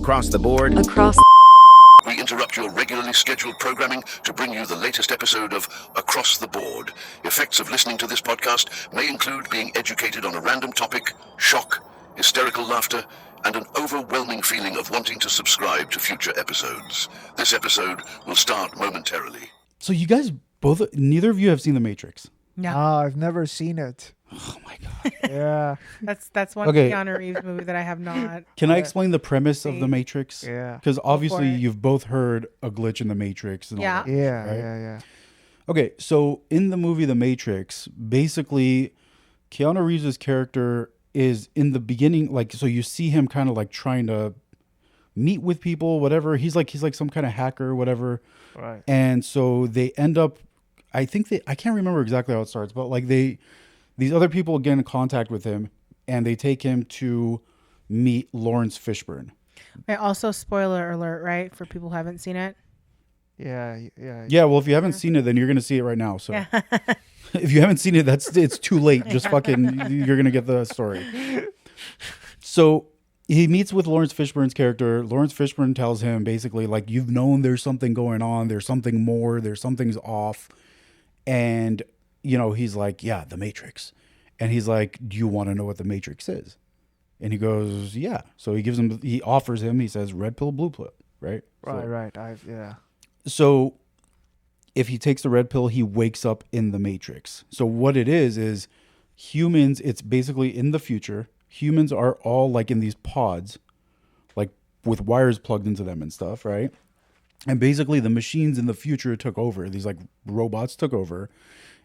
across the board. We interrupt your regularly scheduled programming to bring you the latest episode of Across the Board. Effects of listening to this podcast may include being educated on a random topic, shock, hysterical laughter, and an overwhelming feeling of wanting to subscribe to future episodes. This episode will start momentarily. So you guys both, neither of you have seen The Matrix. No. I've never seen it. Oh my God. Yeah. That's one Okay. Keanu Reeves movie that I have not. Can I explain the premise of The Matrix? Yeah. Because obviously it. you've both heard a glitch in The Matrix. And Yeah. all that, Yeah, right? yeah. Okay, so in the movie The Matrix, basically Keanu Reeves' character is in the beginning, like, so you see him kind of like trying to meet with people, whatever. He's like some kind of hacker, whatever. Right. And so they end up, I can't remember exactly how it starts, but like these other people get in contact with him and they take him to meet Lawrence Fishburne. Okay, also, spoiler alert, right? For people who haven't seen it. Yeah. Yeah, well, if you haven't seen it, then you're going to see it right now. So if you haven't seen it, it's too late. Just fucking, you're going to get the story. So he meets with Lawrence Fishburne's character. Lawrence Fishburne tells him basically, like, you've known there's something going on. There's something more. There's something's off. And, you know, he's like, yeah, The Matrix. And he's like, do you want to know what The Matrix is? And he goes, yeah. So he offers him, he says, red pill, blue pill, right? Right. So if he takes the red pill, he wakes up in the Matrix. So what it is humans, it's basically in the future. Humans are all like in these pods, like with wires plugged into them and stuff, right? And basically the machines in the future took over. These like robots took over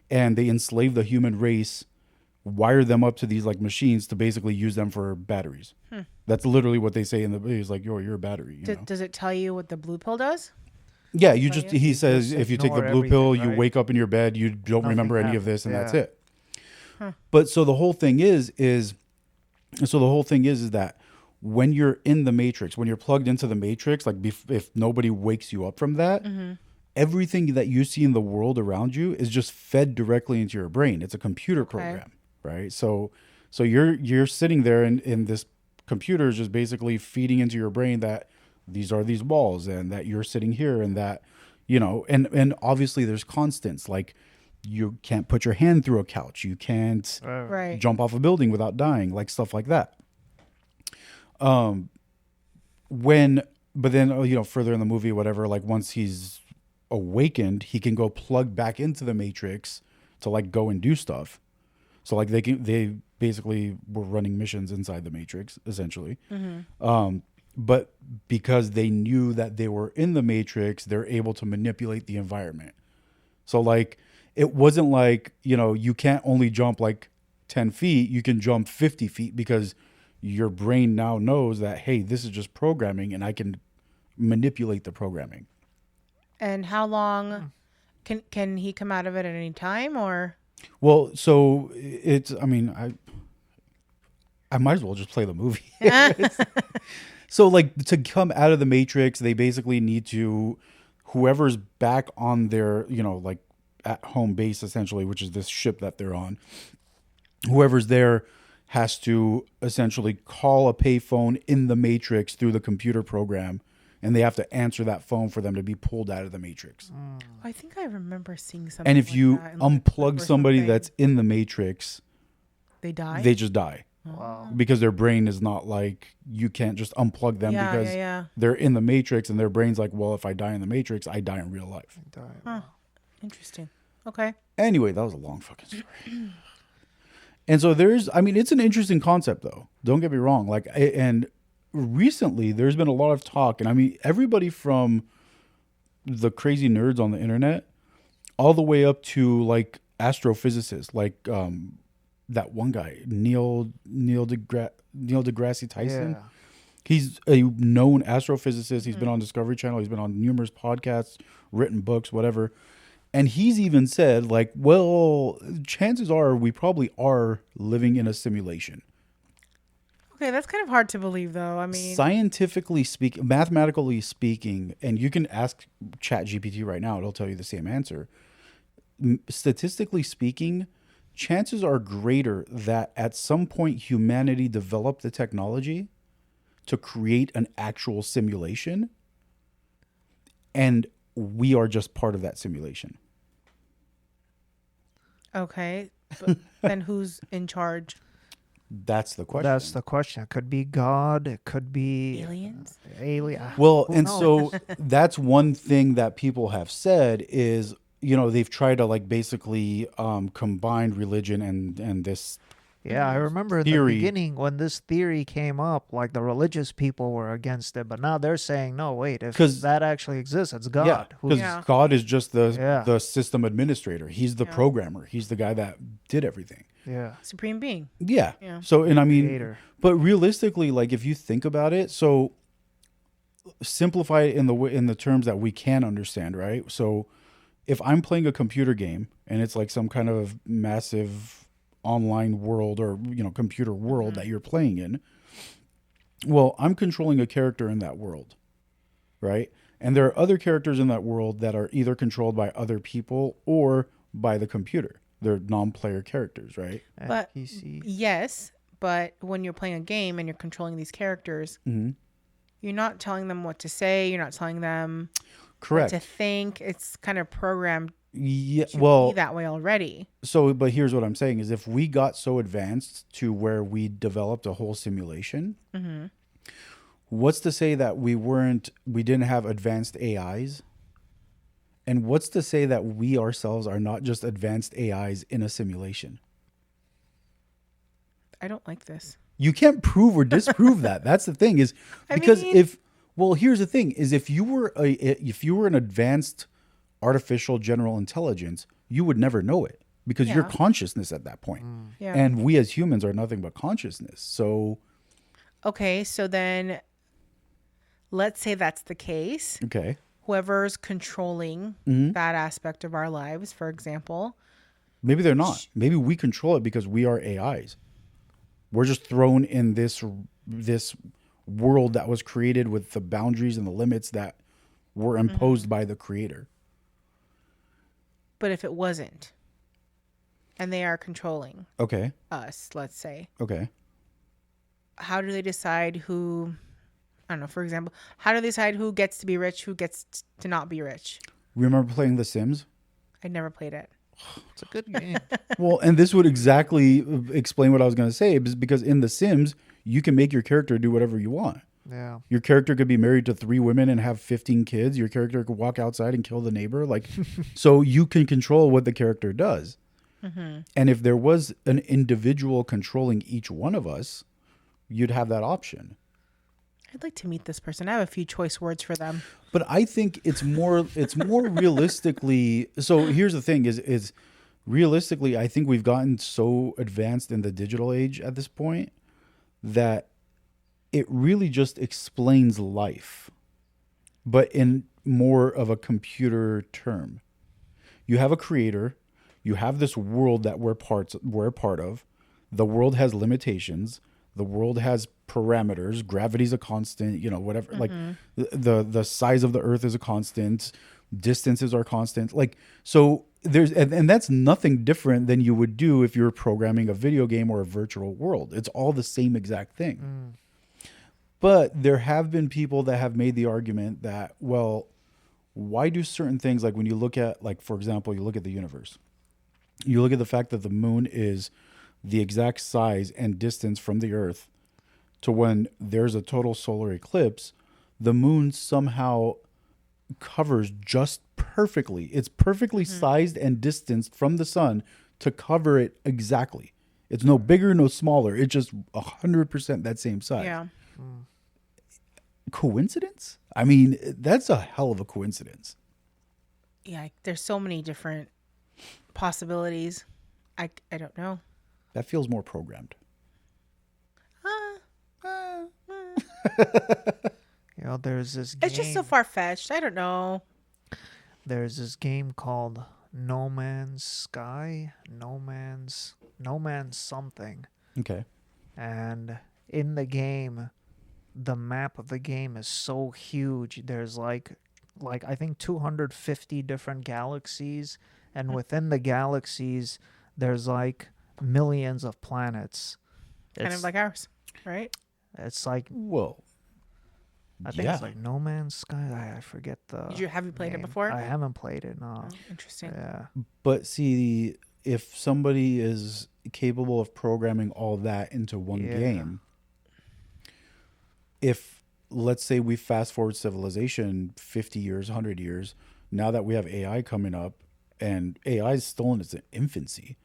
and they enslaved the human race, wired them up to these like machines to basically use them for batteries. That's literally what they say in the movie. It's like, you're a battery. You know? Does it tell you what the blue pill does? Yeah, he says if you take the blue pill, you right? wake up in your bed, you don't remember any of this, and that's Yeah. it. But so the whole thing is that when you're in the Matrix, when you're plugged into the Matrix, like if nobody wakes you up from that, everything that you see in the world around you is just fed directly into your brain. It's a computer program, right? So you're sitting there and this computer is just basically feeding into your brain that these are these walls and that you're sitting here and that, you know, and obviously there's constants, like you can't put your hand through a couch. You can't Right. jump off a building without dying, like stuff like that. But then, you know, further in the movie, whatever, like once he's awakened, he can go plug back into the Matrix to like go and do stuff. So like they basically were running missions inside the Matrix essentially. But because they knew that they were in the Matrix, they're able to manipulate the environment. So like, it wasn't like, you know, you can't only jump like 10 feet, you can jump 50 feet because your brain now knows that, hey, this is just programming and I can manipulate the programming. And how long can he come out of it at any time, or? Well, so it's, I mean, I might as well just play the movie. So like to come out of the Matrix, they basically need to, whoever's back on their, you know, like at home base essentially, which is this ship that they're on, whoever's there has to essentially call a payphone in the Matrix through the computer program, and they have to answer that phone for them to be pulled out of the Matrix. I think I remember seeing something. And if like you that in, like, unplug or somebody something. that's in the Matrix, they die. they just die. Wow. Because their brain is not like, you can't just unplug them because they're in the Matrix and their brain's like, well, if I die in the Matrix, I die in real life. Interesting. Okay. Anyway, that was a long fucking story. And so it's an interesting concept though. Don't get me wrong. Like, and recently there's been a lot of talk, and I mean, everybody from the crazy nerds on the internet all the way up to like astrophysicists, like, that one guy, Neil deGrasse Tyson. Yeah. He's a known astrophysicist. He's been on Discovery Channel. He's been on numerous podcasts, written books, whatever. And he's even said, like, well, chances are we probably are living in a simulation. Okay, that's kind of hard to believe, though. I mean, Scientifically speaking, mathematically speaking, and you can ask ChatGPT right now, it'll tell you the same answer. Statistically speaking, chances are greater that at some point humanity developed the technology to create an actual simulation, and we are just part of that simulation. Okay. But then who's in charge? That's the question. That's the question. It could be God. It could be Aliens? alien. Well, Who and knows? so that's one thing that people have said is, they've tried to like basically combine religion and this. Yeah, I remember in Theory. the beginning when this theory came up, like the religious people were against it, but now they're saying, no, wait, if 'Cause- that actually exists, it's God. Yeah, because Yeah. God is just the Yeah. system administrator. He's the Yeah. programmer. He's the guy that did everything. Yeah. Supreme being. Yeah. Yeah. So, and I mean, Creator. but realistically, like if you think about it, so simplify it in the terms that we can understand, right? So, if I'm playing a computer game and it's like some kind of massive online world or computer world that you're playing in, well, I'm controlling a character in that world, right? And there are other characters in that world that are either controlled by other people or by the computer. They're non-player characters, right? But NPC. yes, but when you're playing a game and you're controlling these characters, you're not telling them what to say. You're not telling them Correct. what to think. It's kind of programmed Yeah. to Well, be that way already. so, but here's what I'm saying is if we got so advanced to where we developed a whole simulation, what's to say that we didn't have advanced AIs? And what's to say that we ourselves are not just advanced AIs in a simulation? I don't like this. You can't prove or disprove that. That's the thing is I because mean- here's the thing is if you were an advanced artificial general intelligence, you would never know it because you're Yeah. consciousness at that point. Yeah. And we as humans are nothing but consciousness. So, Okay, so then let's say that's the case. okay. Whoever's controlling Mm-hmm. that aspect of our lives, for example, Maybe they're not. Maybe we control it because we are AIs. We're just thrown in this world that was created with the boundaries and the limits that were imposed by the creator. but if it wasn't, and they are controlling Okay. us, let's say, Okay. how do they decide who, I don't know, for example, how do they decide who gets to be rich, who gets to not be rich? Remember playing The Sims? I never played it. It's a good game. Well, and this would exactly explain what I was going to say because in The Sims, you can make your character do whatever you want. Yeah. Your character could be married to 3 women and have 15 kids. Your character could walk outside and kill the neighbor. Like, so you can control what the character does. And if there was an individual controlling each one of us, you'd have that option. I'd like to meet this person. I have a few choice words for them. But I think it's more realistically. So here's the thing: is realistically, I think we've gotten so advanced in the digital age at this point that it really just explains life, but in more of a computer term. You have a creator, you have this world that we're a part of. The world has limitations. The world has parameters. Gravity's a constant, whatever. Like the size of the earth is a constant. Distances are constant. Like, so and that's nothing different than you would do if you're programming a video game or a virtual world. It's all the same exact thing. But there have been people that have made the argument that, well, why do certain things, like when you look at, like, for example, you look at the universe, you look at the fact that the moon is the exact size and distance from the earth to when there's a total solar eclipse, the moon somehow covers just perfectly. It's perfectly sized and distanced from the sun to cover it exactly. It's no bigger, no smaller. It's just 100% that same size. Yeah. Coincidence? I mean, that's a hell of a coincidence. Yeah. There's so many different possibilities. I don't know. That feels more programmed. There's this game. It's just so far fetched. I don't know. There's this game called No Man's Sky, No Man's something. Okay. And in the game, the map of the game is so huge. There's like I think 250 different galaxies, and within the galaxies there's like millions of planets. Kind of like ours, right? It's like Well, I think Yeah. it's like No Man's Sky. I forget the. Have you played it name. before? I haven't played it. No. Oh, interesting. Yeah. But see, if somebody is capable of programming all that into one Yeah. game, if let's say we fast forward civilization 50 years, 100 years, now that we have AI coming up, and AI is still in its infancy.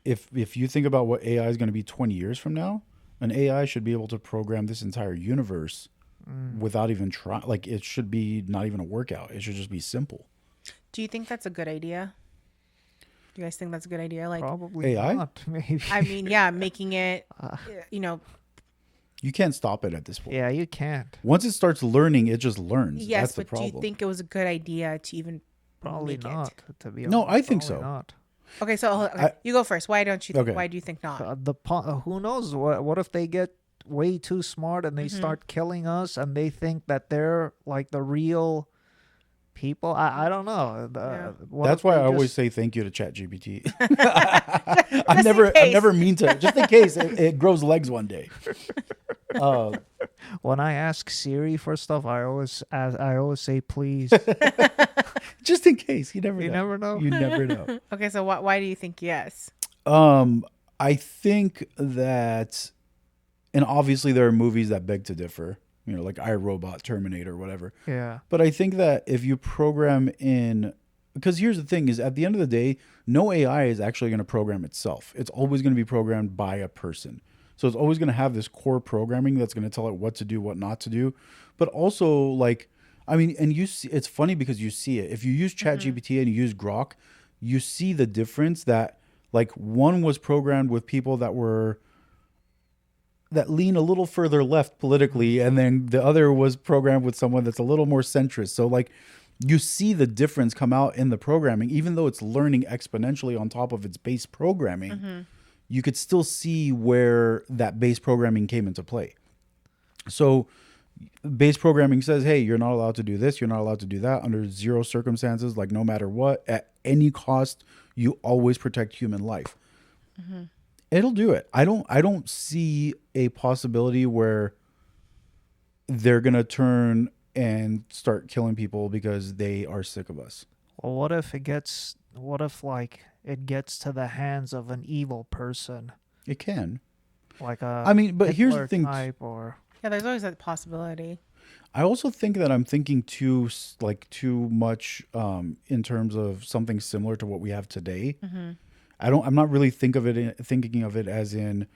If you think about what AI is going to be 20 years from now, an AI should be able to program this entire universe without even trying. Like, it should be not even a workout. It should just be simple. Do you think that's a good idea? Do you guys think that's a good idea? Like, Probably AI? not. Maybe. I mean, yeah, making it, you know, You can't stop it at this point. Yeah, you can't. Once it starts learning, it just learns. yes, That's the but do problem. you think it was a good idea to even Probably make not. To be No, honest, I think probably so. Not. Okay, so okay, you go first. Why don't you? Okay. Why do you think not? Who knows? What if they get way too smart and they start killing us and they think that they're like the real people? I don't know. What That's if why they I always just- say thank you to ChatGPT. Just I in never case. mean to. Just in case it grows legs one day. When I ask Siri for stuff, I always say please. Just in case. You never You know. never know. You never know. Okay, so why do you think yes? I think that, and obviously there are movies that beg to differ. You know, like iRobot, Terminator, whatever. Yeah. But I think that if you program in, because here's the thing: is at the end of the day, no AI is actually going to program itself. It's always going to be programmed by a person. So it's always going to have this core programming that's going to tell it what to do, what not to do. But also, like, I mean, and you see, it's funny because you see it. If you use ChatGPT and you use Grok, you see the difference that, like, one was programmed with people that lean a little further left politically, and then the other was programmed with someone that's a little more centrist. So, like, you see the difference come out in the programming, even though it's learning exponentially on top of its base programming. You could still see where that base programming came into play. So base programming says, hey, you're not allowed to do this, you're not allowed to do that under zero circumstances, like no matter what, at any cost, you always protect human life. It'll do it. I don't see a possibility where they're going to turn and start killing people because they are sick of us. Well, what if like it gets to the hands of an evil person, It can. like a I mean, but here's the Hitler thing. type or Yeah, there's always that possibility. I also think that I'm thinking too much in terms of something similar to what we have today. I'm not really thinking of it as in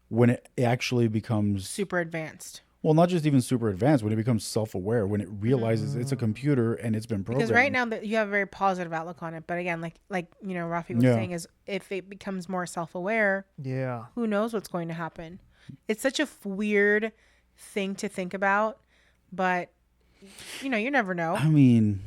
when it actually becomes Super advanced. well, not just even super advanced, when it becomes self-aware, when it realizes it's a computer and it's been programmed. Because right now that you have a very positive outlook on it, but again, like you know, Rafi was Yeah. saying, is if it becomes more self-aware, yeah. who knows what's going to happen? It's such a weird thing to think about, but you know, you never know. I mean,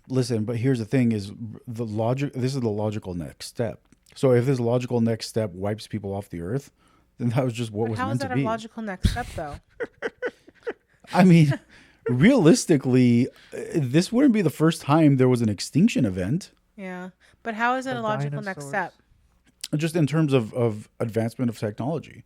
listen, but here's the thing: is the logic. This is the logical next step. So if this logical next step wipes people off the earth, then that was just what But was how is meant to that be. a logical next step, though? I mean, realistically, this wouldn't be the first time there was an extinction event. Yeah, but how is it The a logical next dinosaurs. step? Just in terms of advancement of technology.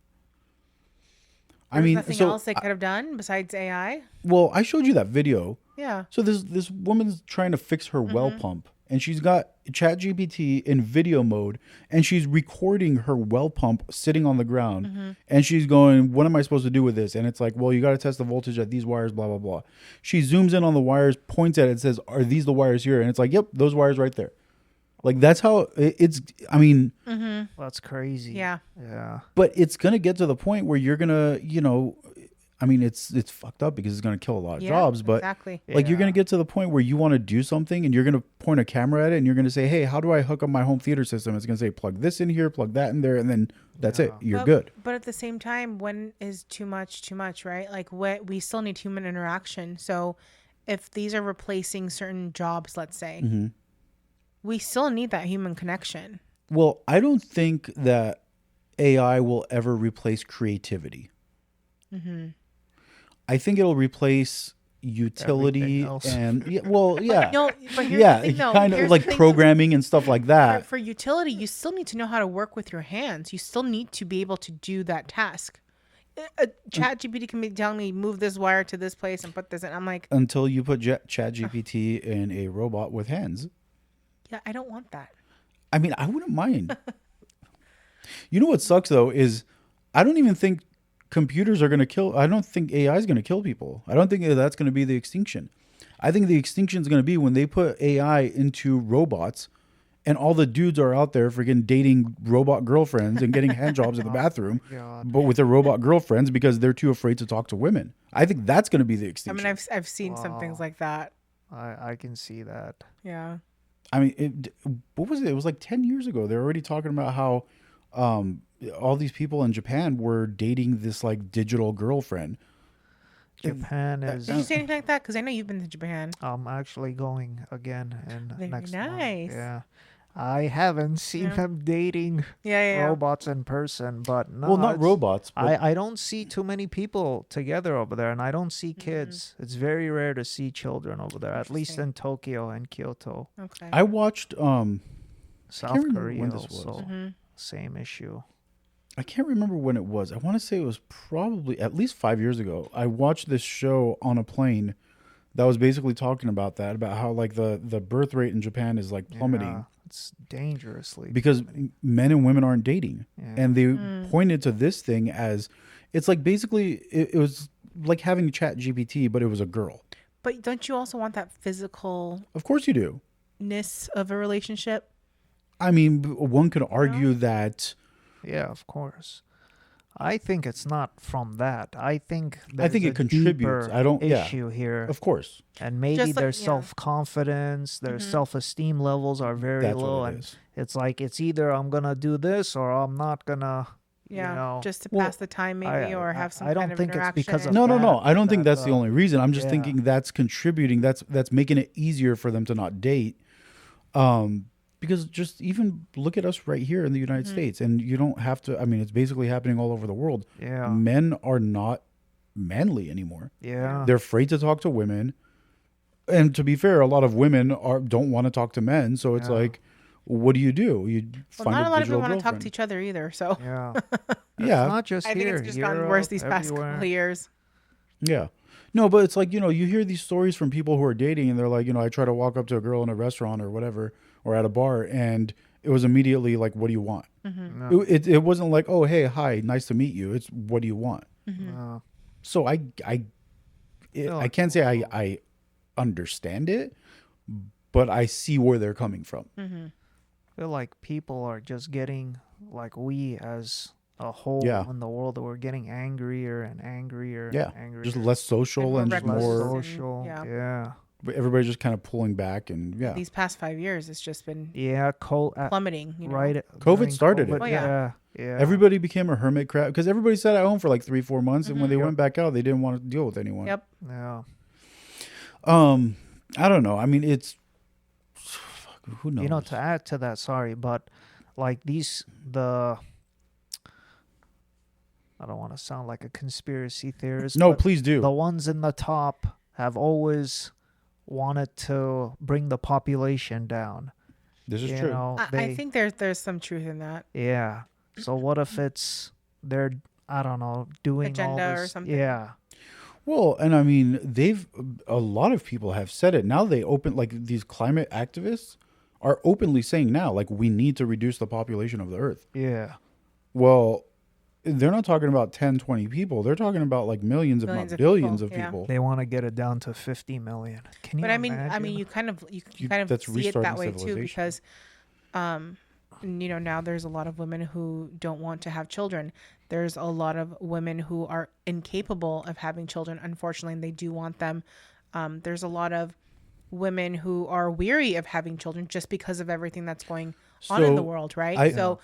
I There's mean, nothing so else they could have done besides AI. well, I showed you that video. Yeah. So this woman's trying to fix her well pump, and she's got ChatGPT in video mode, and she's recording her well pump sitting on the ground, and she's going, "What am I supposed to do with this?" And it's like, "Well, you got to test the voltage at these wires, blah blah blah." She zooms in on the wires, points at it, and says, "Are these the wires here?" And it's like, "Yep, those wires right there." Like that's how it's. I mean, That's crazy. Yeah. Yeah. but it's gonna get to the point where you're gonna, I mean, it's fucked up because it's gonna kill a lot of Yeah, jobs, but. exactly. Like you're Yeah. gonna get to the point where you want to do something and you're gonna point a camera at it and you're gonna say, "Hey, how do I hook up my home theater system?" It's gonna say, "Plug this in here, plug that in there," and then that's it. You're But- good. But at the same time, when is too much, right? Like we still need human interaction. So if these are replacing certain jobs, let's say, Mm-hmm. we still need that human connection. Well, I don't think that AI will ever replace creativity. I think it'll replace utility Everything else. and yeah, well, yeah, No, but here's yeah, the thing, though. kind of Here's like the thing, though. programming and stuff like that. For utility, you still need to know how to work with your hands. You still need to be able to do that task. Chat GPT can be telling me move this wire to this place and put this in. I'm like, Until you put Chat GPT in a robot with hands. yeah, I don't want that. I mean, I wouldn't mind. You know what sucks though is I don't even think computers are going to kill. I don't think AI is going to kill people. I don't think that's going to be the extinction. I think the extinction is going to be when they put AI into robots and all the dudes are out there freaking dating robot girlfriends and getting hand jobs in the bathroom, God. but with their robot girlfriends because they're too afraid to talk to women. I think that's going to be the I extinction. mean, I've seen some things like that. I can see that. Yeah. I mean, what was it? It was like 10 years ago. They're already talking about how all these people in Japan were dating this like digital girlfriend. Japan is. Did you say anything like that? Because I know you've been to Japan. I'm actually going again in Very next nice. month. Yeah. I haven't seen them dating Yeah. robots in person, but no, Well, not it's- robots, but I don't see too many people together over there, and I don't see kids. It's very rare to see children over there, at least Interesting. in Tokyo and Kyoto. Okay. I watched South remember Korea when this was. also, same issue. I can't remember when it was. I want to say it was probably at least 5 years ago. I watched this show on a plane that was basically talking about that, about how like the birth rate in Japan is like plummeting. Yeah, it's dangerously Because men and women aren't dating. Yeah. And they pointed to this thing as it's like basically it was like having Chat GPT, but it was a girl. But don't you also want that physicalness Of course you do. of a relationship? I mean, one could argue that Yeah, of course. I think it's not from that. I think I think there's it a contributes. deeper I don't- yeah. issue here, of course and maybe Just like- their yeah. self-confidence, their self-esteem levels are very that's low, what it and is. it's like it's either I'm gonna do this or I'm not gonna. Yeah. You know, Just to Well, pass the time, maybe, or have some I don't kind of think it's interaction. because of No. that, I don't think that, that's the only reason. I'm just yeah. thinking that's contributing. That's making it easier for them to not date. Because just even look at us right here in the United States, and you don't have to. I mean, it's basically happening all over the world. Yeah. Men are not manly anymore. Yeah. They're afraid to talk to women, and to be fair, a lot of women don't want to talk to men. So it's Yeah. like, what do? You Well, find not a lot of digital people want to talk girlfriend. to each other either. So Yeah. Yeah, Not just I think here. it's just gotten worse these past couple everywhere. of years. yeah. No, but it's like, you hear these stories from people who are dating, and they're like, I try to walk up to a girl in a restaurant or whatever, or at a bar, and it was immediately like, what do you want? No, It wasn't like, oh, hey, hi, nice to meet you. It's what do you want? no. So I like can't say I understand it, but I see where they're coming from. I feel like people are just getting, like we as a whole Yeah. in the world, we're getting angrier and angrier Yeah, and angrier. just less social And and more just less reckless. more. social. Yeah. Yeah. Everybody's just kind of pulling back, and yeah, These past 5 years, it's just been Yeah. plummeting. You know? Right. COVID during started it. COVID, Oh, yeah. Yeah. everybody became a hermit crab because everybody sat at home for like 3-4 months, and when they Yep. went back out, they didn't want to deal with anyone. Yep. Yeah. I don't know. I mean, it's who knows. You know, to add to that, sorry, but like I don't want to sound like a conspiracy theorist. No, but please do. the ones in the top have always wanted to bring the population down. This is You true. know, I think there's some truth in that. Yeah. So what if it's they're I don't know doing all Agenda or this? something. Yeah. Well, and I mean, a lot of people have said it. Now they open, like these climate activists are openly saying now, like, we need to reduce the population of the earth. Yeah. Well, they're not talking about 10, 20 people. They're talking about like millions, if Millions not of billions people, of yeah. people. They want to get it down to 50 million. Can you But I mean, imagine? you kind of That's see it that restarting way too, civilization. because now there's a lot of women who don't want to have children. There's a lot of women who are incapable of having children, unfortunately, and they do want them. There's a lot of women who are weary of having children just because of everything that's going on in the So, world, right? I- So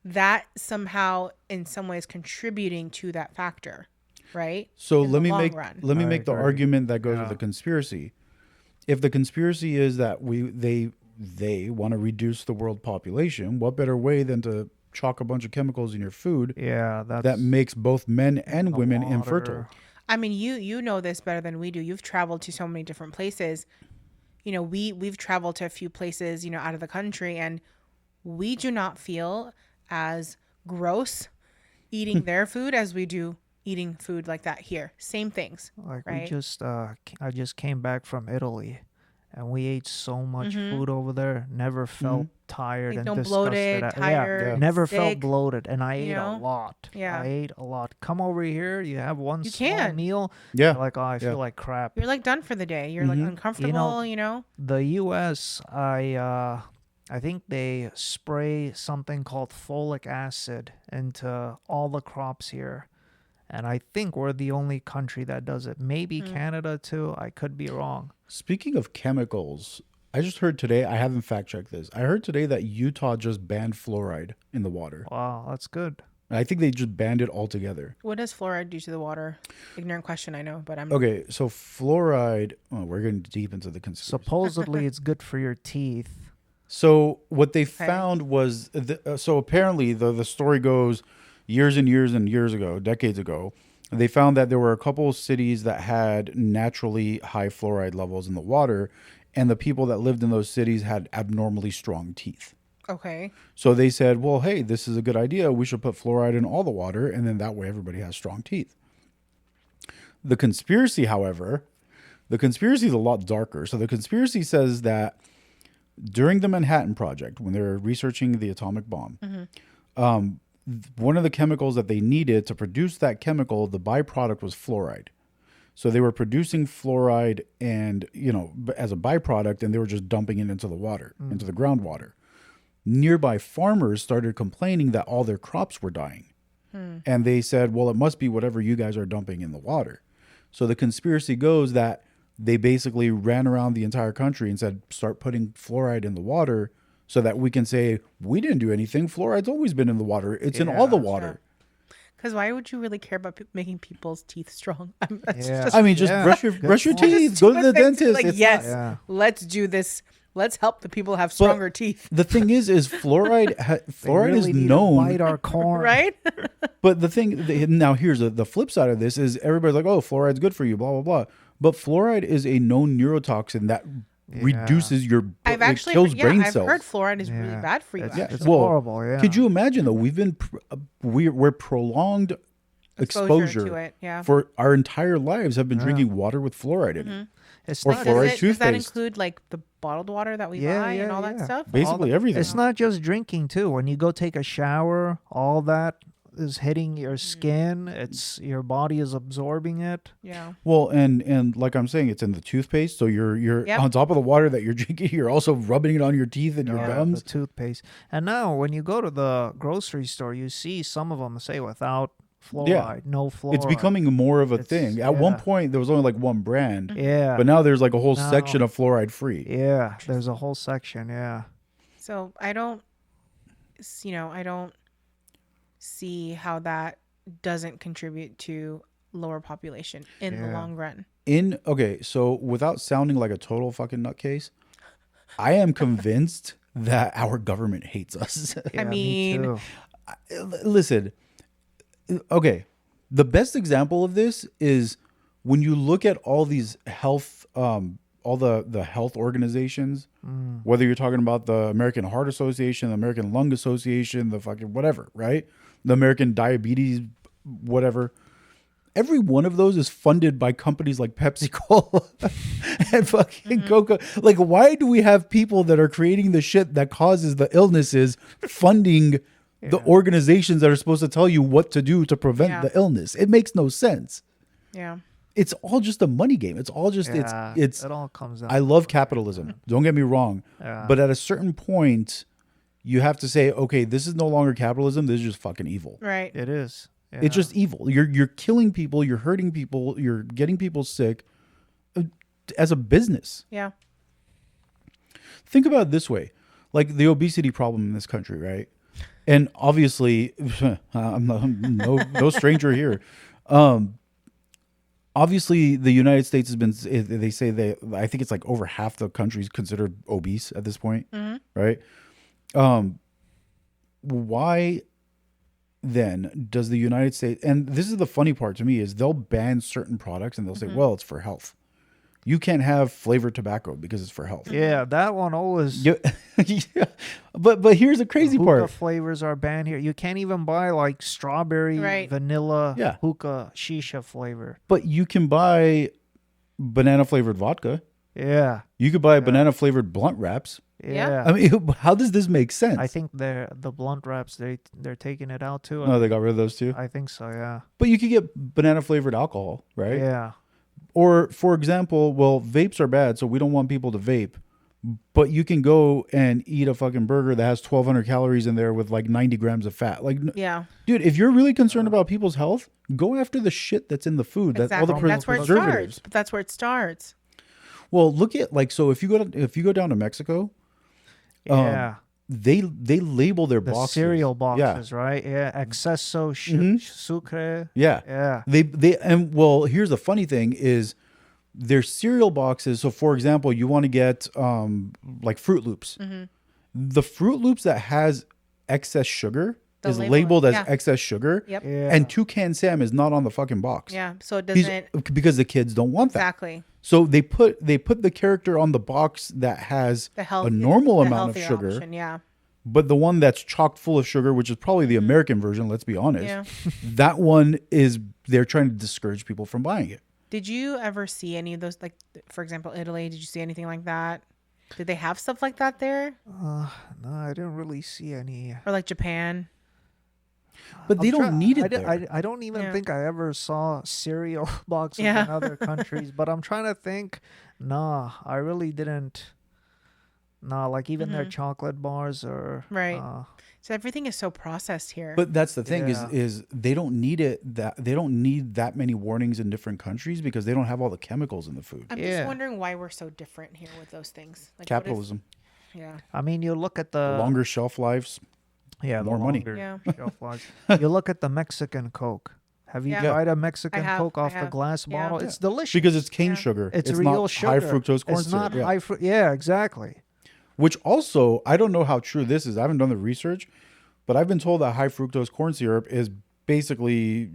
that somehow in some ways contributing to that factor, right? So in let the me long make run. let me I make the agree. argument that goes Yeah. with the conspiracy. If the conspiracy is that they want to reduce the world population, what better way than to chalk a bunch of chemicals in your food yeah, that's that makes both men and the women water. infertile? I mean, you know this better than we do. You've traveled to so many different places. You know, we've traveled to a few places, out of the country, and we do not feel as gross eating their food as we do eating food like that here. Same things. Like right? I just came back from Italy, and we ate so much food over there. Never felt tired Like, and don't disgusted. bloated, Yeah, tired, never felt sick, bloated, and I ate a know? lot. Yeah. I ate a lot. Come over here, you have one You small can. meal. Yeah. You're like, oh, I feel like crap. You're like done for the day. You're like uncomfortable, you know? The U.S. I think they spray something called folic acid into all the crops here. And I think we're the only country that does it. Maybe Canada too. I could be wrong. Speaking of chemicals, I just heard today, I haven't fact checked this. I heard today that Utah just banned fluoride in the water. Wow, that's good. And I think they just banned it altogether. What does fluoride do to the water? Ignorant question, I know, but I'm Okay, so fluoride, we're getting deep into the conspiracy. Supposedly it's good for your teeth. So what they found was, so apparently the story goes years and years and years ago, decades ago, they found that there were a couple of cities that had naturally high fluoride levels in the water, and the people that lived in those cities had abnormally strong teeth. okay. So they said, well, hey, this is a good idea. We should put fluoride in all the water, and then that way everybody has strong teeth. The conspiracy, however, is a lot darker. So the conspiracy says that during the Manhattan Project, when they were researching the atomic bomb, one of the chemicals that they needed to produce that chemical, the byproduct was fluoride. So they were producing fluoride and, as a byproduct, and they were just dumping it into the water, into the groundwater. Nearby farmers started complaining that all their crops were dying. And they said, well, it must be whatever you guys are dumping in the water. So the conspiracy goes that they basically ran around the entire country and said, start putting fluoride in the water so that we can say, we didn't do anything. Fluoride's always been in the water. It's in all the water. Because why would you really care about making people's teeth strong? That's Yeah. just, I mean, just brush your teeth. Go to the dentist. like, It's yes, not- let's do this. Let's help the people have stronger teeth. The thing is fluoride. Fluoride really is need to known, bite our corn. Right? but the thing now here's the flip side of this is everybody's like, oh, fluoride's good for you, blah blah blah. But fluoride is a known neurotoxin that reduces your. I've it actually, kills brain I've cells. heard fluoride is really bad for you. It's, actually. it's Well, horrible. Yeah. Could you imagine though? We've been we're prolonged exposure to it, yeah. for our entire lives have been drinking water with fluoride in it. It's or not, fluoride Does that toothpaste. include like the bottled water that we Yeah, buy and yeah, all that yeah. stuff? Basically everything. It's not just drinking too. When you go take a shower, all that is hitting your skin. It's your body is absorbing it. Yeah. Well, and like I'm saying, it's in the toothpaste. So you're Yep. on top of the water that you're drinking, you're also rubbing it on your teeth and your The gums. toothpaste. And now when you go to the grocery store, you see some of them say without fluoride, no fluoride. It's becoming more of a It's- thing. At one yeah. point, there was only like one brand, Yeah. but now there's like a whole Now- section of fluoride free. Yeah, there's a whole section. Yeah. So I don't see how that doesn't contribute to lower population in the Yeah. long run. So without sounding like a total fucking nutcase, I am convinced that our government hates us. Yeah, mean, me too. Listen, okay, the best example of this is when you look at all these health, all the health organizations, whether you're talking about the American Heart Association, the American Lung Association, the fucking whatever, right? The American Diabetes, whatever. Every one of those is funded by companies like Pepsi Cola and fucking Coca. Like, why do we have people that are creating the shit that causes the illnesses funding the organizations that are supposed to tell you what to do to prevent the illness? It makes no sense. Yeah. It's all just a money game. It's all just Yeah, it's it all comes down. I love capitalism. Don't get me wrong. Yeah. But at a certain point, you have to say, okay, this is no longer capitalism. This is just fucking evil. Right. It is. Yeah. It's just evil. You're killing people. You're hurting people. You're getting people sick as a business. Yeah. Think about it this way, like the obesity problem in this country, right? And obviously, I'm no stranger here. Obviously, the United States has been. They say I think it's like over half the country's considered obese at this point, right? Why then does the United States? And this is the funny part to me is they'll ban certain products and they'll say, well, it's for health. You can't have flavored tobacco because it's for health. Yeah, that one always. Yeah. Yeah. But here's the crazy Hookah part. flavors are banned here. You can't even buy like strawberry, Right. vanilla, Yeah. hookah, shisha flavor. But you can buy banana flavored vodka. Yeah, You could buy banana flavored blunt wraps. yeah. I mean, how does this make sense? I think the blunt wraps they're taking it out too. No, they got rid of those too. I think so. Yeah. But you could get banana flavored alcohol, right? Yeah. Or, for example, well, vapes are bad, so we don't want people to vape. But you can go and eat a fucking burger that has 1,200 calories in there with like 90 grams of fat. Like, Yeah. dude, if you're really concerned about people's health, go after the shit that's in the food. That's all the Exactly. That's where it preservatives. starts. But that's where it starts. Well, look at like so if you go down to Mexico, Yeah. they label their The boxes. cereal Yeah. boxes, right? Yeah. Exceso sucre. Yeah. Yeah. They and well, here's the funny thing is their cereal boxes. So for example, you want to get like Fruit Loops. The Fruit Loops that has excess sugar They'll is label labeled it, as yeah. excess sugar. Yep. Yeah. And Toucan Sam is not on the fucking box. Yeah. So it He's- doesn't because the kids don't want that. exactly So they put the character on the box that has the health a normal the amount of healthier sugar. option, yeah. But the one that's chock full of sugar, which is probably the American version, let's be honest, Yeah. that one is they're trying to discourage people from buying it. Did you ever see any of those? Like, for example, Italy. Did you see anything like that? Did they have stuff like that there, No, I didn't really see any. or like Japan? But they I'm don't try- need it I, di- there. I don't even Yeah. think I ever saw cereal boxes Yeah. in other countries, but I'm trying to think. Nah, I really didn't. Nah, like even their chocolate bars or Right. So everything is so processed here. But that's the thing Yeah. is they don't need it that they don't need that many warnings in different countries because they don't have all the chemicals in the food. I'm Yeah. just wondering why we're so different here with those things. Like, what is- Capitalism, yeah. I mean, you look at the longer shelf lives. yeah, the more money. longer Yeah. shelf lives. You look at the Mexican Coke. Have you Yeah. tried a Mexican have, Coke I off the have. glass Yeah. bottle? It's delicious. Because it's cane Yeah. sugar. it's not real sugar. high fructose corn it's syrup. not yeah. high fruit. Yeah, exactly. Which also, I don't know how true this is. I haven't done the research, but I've been told that high fructose corn syrup is basically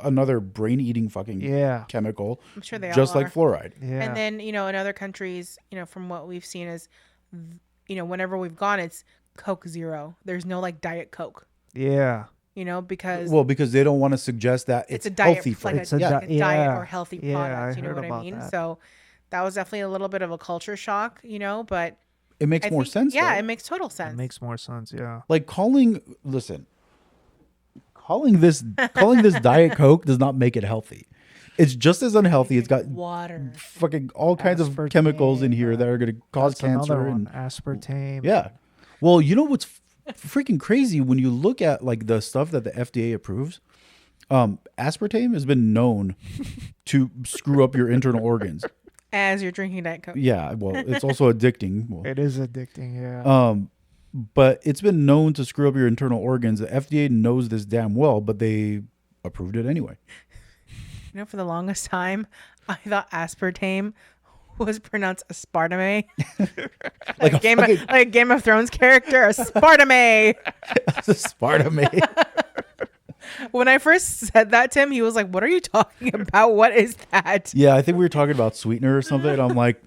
another brain-eating fucking Yeah. chemical, I'm sure they just all like are. fluoride. Yeah. And then, in other countries, from what we've seen is, whenever we've gone, it's Coke Zero. There's no like Diet Coke, yeah. because Well, because they don't want to suggest that it's it's a diet, healthy for like you. It's a yeah. di- a diet yeah. or healthy Yeah, product. I You know heard what I about mean? that. So that was definitely a little bit of a culture shock, but It makes I more think- sense. Yeah, though. it makes total It sense. makes more sense. Yeah. Like calling this Diet Coke does not make it healthy. It's just as unhealthy. It's got water. fucking all kinds of Aspartame, chemicals in here that are going to cause That's another cancer one. and Aspartame. yeah. Well, you know what's freaking crazy when you look at like the stuff that the FDA approves? Aspartame has been known to screw up your internal organs. As you're drinking Diet Coke. Yeah, well, it's also addicting. Well, It is addicting. Yeah. but it's been known to screw up your internal organs. The FDA knows this damn well, but they approved it anyway. For the longest time, I thought aspartame was pronounced aspartame. Like like a Game of Thrones character, aspartame. Aspartame. When I first said that to him, he was like, "What are you talking about? What is that?" Yeah, I think we were talking about sweetener or something. And I'm like,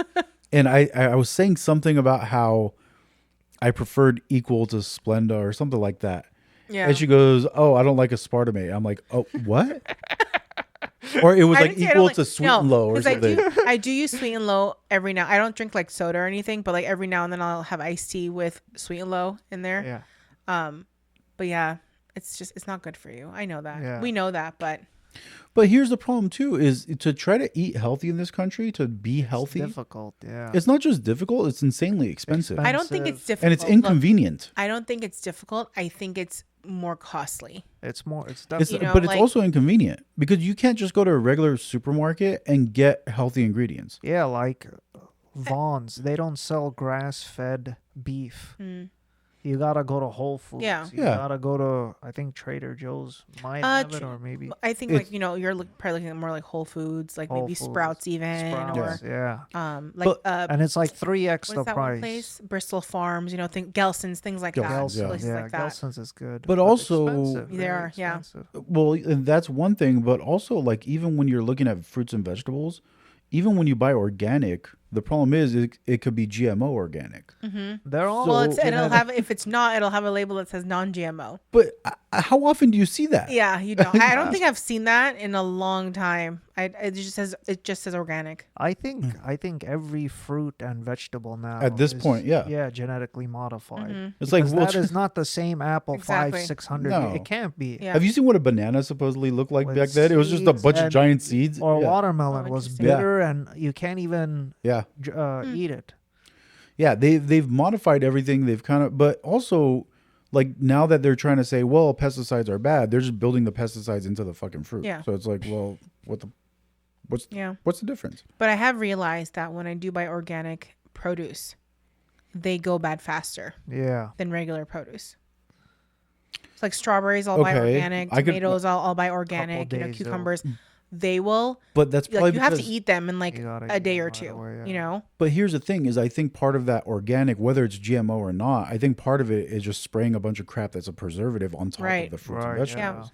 and I was saying something about how I preferred Equal to Splenda or something like that. Yeah. And she goes, "Oh, I don't like aspartame." I'm like, "Oh, what?" Or it was I like didn't say I equal don't to sweet and low or 'cause something. I do use sweet and low every now. I don't drink like soda or anything, but like every now and then I'll have iced tea with sweet and low in there. yeah. But yeah, it's not good for you. I know that. Yeah. We know that, but But here's the problem too: is to try to eat healthy in this country, to be healthy. Difficult. Yeah. It's not just difficult; it's insanely expensive, I don't think it's Expensive. difficult. and it's Look, inconvenient. I don't think it's difficult. I think it's more costly. It's more. It's It's, definitely. but it's like- also inconvenient because you can't just go to a regular supermarket and get healthy ingredients. Yeah, like Vaughn's. They don't sell grass-fed beef. You gotta go to Whole Foods. Yeah. You Yeah. gotta go to, I think, Trader Joe's might have it, Tr- or maybe I think It's- you're probably looking at more like Whole Foods, like Whole maybe Foods, Sprouts even, Sprouts. Yeah. or But- And it's like 3x what's the that one price. place? Bristol Farms, Gelson's, things like Gelson's, that. yeah. Places Yeah, like that. Gelson's is good. But also- expensive, They very are, yeah. expensive. Well, and that's one thing, but also like even when you're looking at fruits and vegetables, even when you buy organic, the problem is it could be GMO organic. They're all Well, it'll have, if it's not, it'll have a label that says non-GMO. But how often do you see that? Yeah, you don't. I don't think I've seen that in a long time. It just says organic. I think every fruit and vegetable now At this point, yeah. genetically modified. It's like, Because well, that is not the same apple Exactly. 500-600. No. It can't be. Yeah. have you seen what a banana supposedly looked like With back then? It was just a seeds bunch of and- giant seeds. Or yeah. watermelon Oh, was interesting. bitter and you can't even Yeah. eat it. Yeah, they've modified everything. They've kind of, but also, like, now that they're trying to say, well, pesticides are bad, they're just building the pesticides into the fucking fruit. Yeah. So it's like, well, what's the difference? But I have realized that when I do buy organic produce, they go bad faster Yeah. than regular produce. It's like strawberries, I'll buy Okay. organic. I could- Tomatoes, I'll buy organic. Couple days, Cucumbers, they will. But that's probably Like you have to because- eat them in like You gotta a eat day them or right two. away, yeah. You know. But here's the thing: is I think part of that organic, whether it's GMO or not, I think part of it is just spraying a bunch of crap that's a preservative on top Right. of the fruits and Right, vegetables. yeah.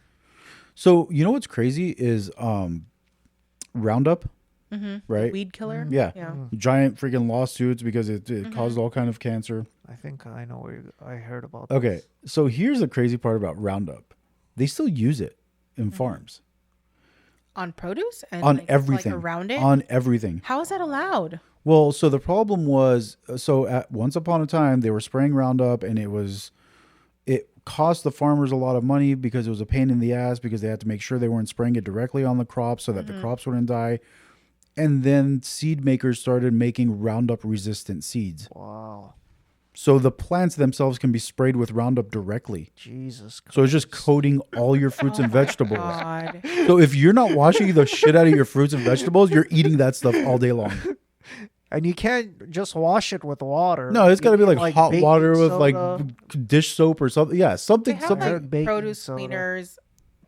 So you know what's crazy is Roundup, right? Weed killer. Yeah. Yeah. Giant freaking lawsuits because it caused all kind of cancer. I think I know where I heard about this. Okay, so here's the crazy part about Roundup: they still use it in farms On produce and on like, everything, like around it. on everything. How is that allowed? Well, so the problem was, once upon a time they were spraying Roundup, and it cost the farmers a lot of money because it was a pain in the ass because they had to make sure they weren't spraying it directly on the crops so that the crops wouldn't die. And then seed makers started making Roundup resistant seeds. Wow. So the plants themselves can be sprayed with Roundup directly. Jesus Christ. So it's just coating all your fruits and vegetables. God. So if you're not washing the shit out of your fruits and vegetables, you're eating that stuff all day long. And you can't just wash it with water. No, it's got to be You like need, hot baking water with soda. like dish soap or something. Yeah, They something. have something. like baking produce soda. cleaners,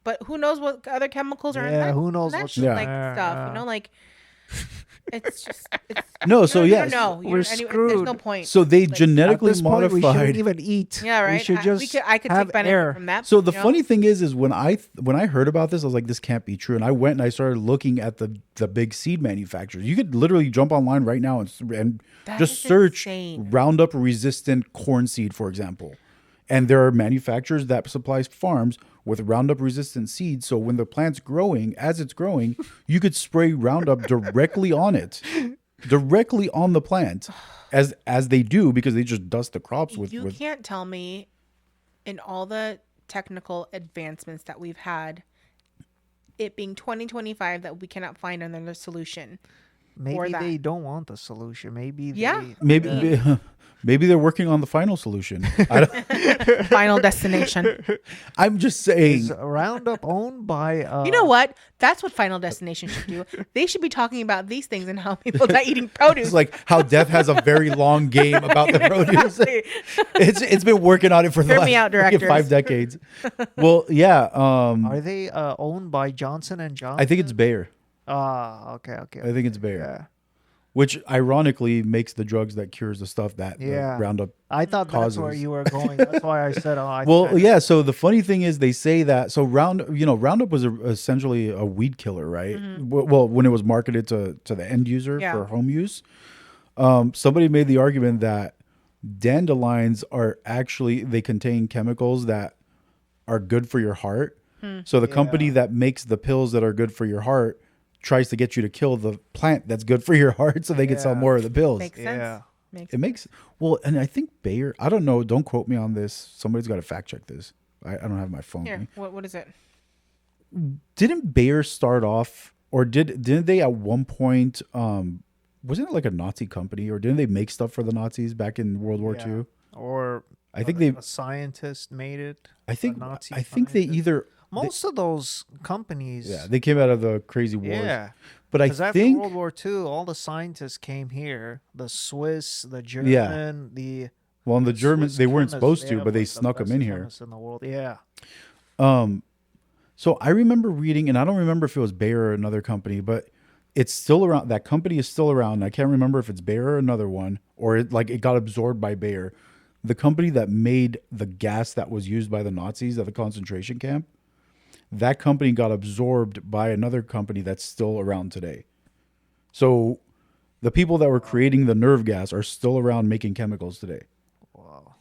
but who knows what other chemicals are in Yeah, that? who knows in that what's shit, in like there, stuff. yeah. You know, like it's just it's No, so you yes. don't know. We're There's no screwed. point. So they Like, At genetically this point, we modified. shouldn't even eat. yeah, right. We should just I could have take benefit air. from that. So the you know? funny thing is when I heard about this, I was like, this can't be true. And I went and I started looking at the big seed manufacturers. You could literally jump online right now and That just is search insane. Roundup resistant corn seed, for example. And there are manufacturers that supplies farms with Roundup resistant seeds. So when the plant's growing, as it's growing, you could spray Roundup directly on it, directly on the plant, as they do because they just dust the crops with. You can't tell me, in all the technical advancements that we've had, it being 2025, that we cannot find another solution. Maybe that. they don't want the solution. Maybe Yeah. they, Maybe they're working on the final solution. Final destination. I'm just saying. is Roundup owned by You know what? That's what Final Destination should do. They should be talking about these things and how people die eating produce. It's like how death has a very long game about the produce. Exactly. It's been working on it for the Hear last me out, freaking directors. 5 decades. Well, yeah. Are they owned by Johnson and Johnson? I think it's Bayer. Ah, okay. I think it's Bayer. Yeah. Which ironically makes the drugs that cures the stuff that the Yeah. Roundup. I thought that's where Causes. you were going. That's why I said, Well, yeah. So the funny thing is, they say that Roundup was essentially a weed killer, right? Well, when it was marketed to the end user Yeah. for home use, somebody made the argument that dandelions are actually they contain chemicals that are good for your heart. So the company that makes the pills that are good for your heart tries to get you to kill the plant that's good for your heart, so they can sell Yeah. more of the pills. Makes sense. Yeah. Makes It makes and I think Bayer. I don't know. Don't quote me on this. Somebody's got to fact check this. I don't have my phone. Here, what is it? Didn't Bayer start off, or didn't they at one point? Wasn't it like a Nazi company, or didn't they make stuff for the Nazis back in World War Yeah. II? Or I think they. a scientist made it. I think. Nazi I think they scientist. either. Most of those companies. Yeah, they came out of the crazy wars. Yeah. But I Because after think. World War II, all the scientists came here. The Swiss, the German, the Well, and the Germans, Swiss they weren't chemists, supposed to, have, but they like, the snuck them best in here. chemists in the world. Yeah. So I remember reading, and I don't remember if it was Bayer or another company, but it's still around. That company is still around. I can't remember if it's Bayer or another one, or it got absorbed by Bayer. The company that made the gas that was used by the Nazis at the concentration camp, that company got absorbed by another company that's still around today. So the people that were creating the nerve gas are still around making chemicals today. Wow.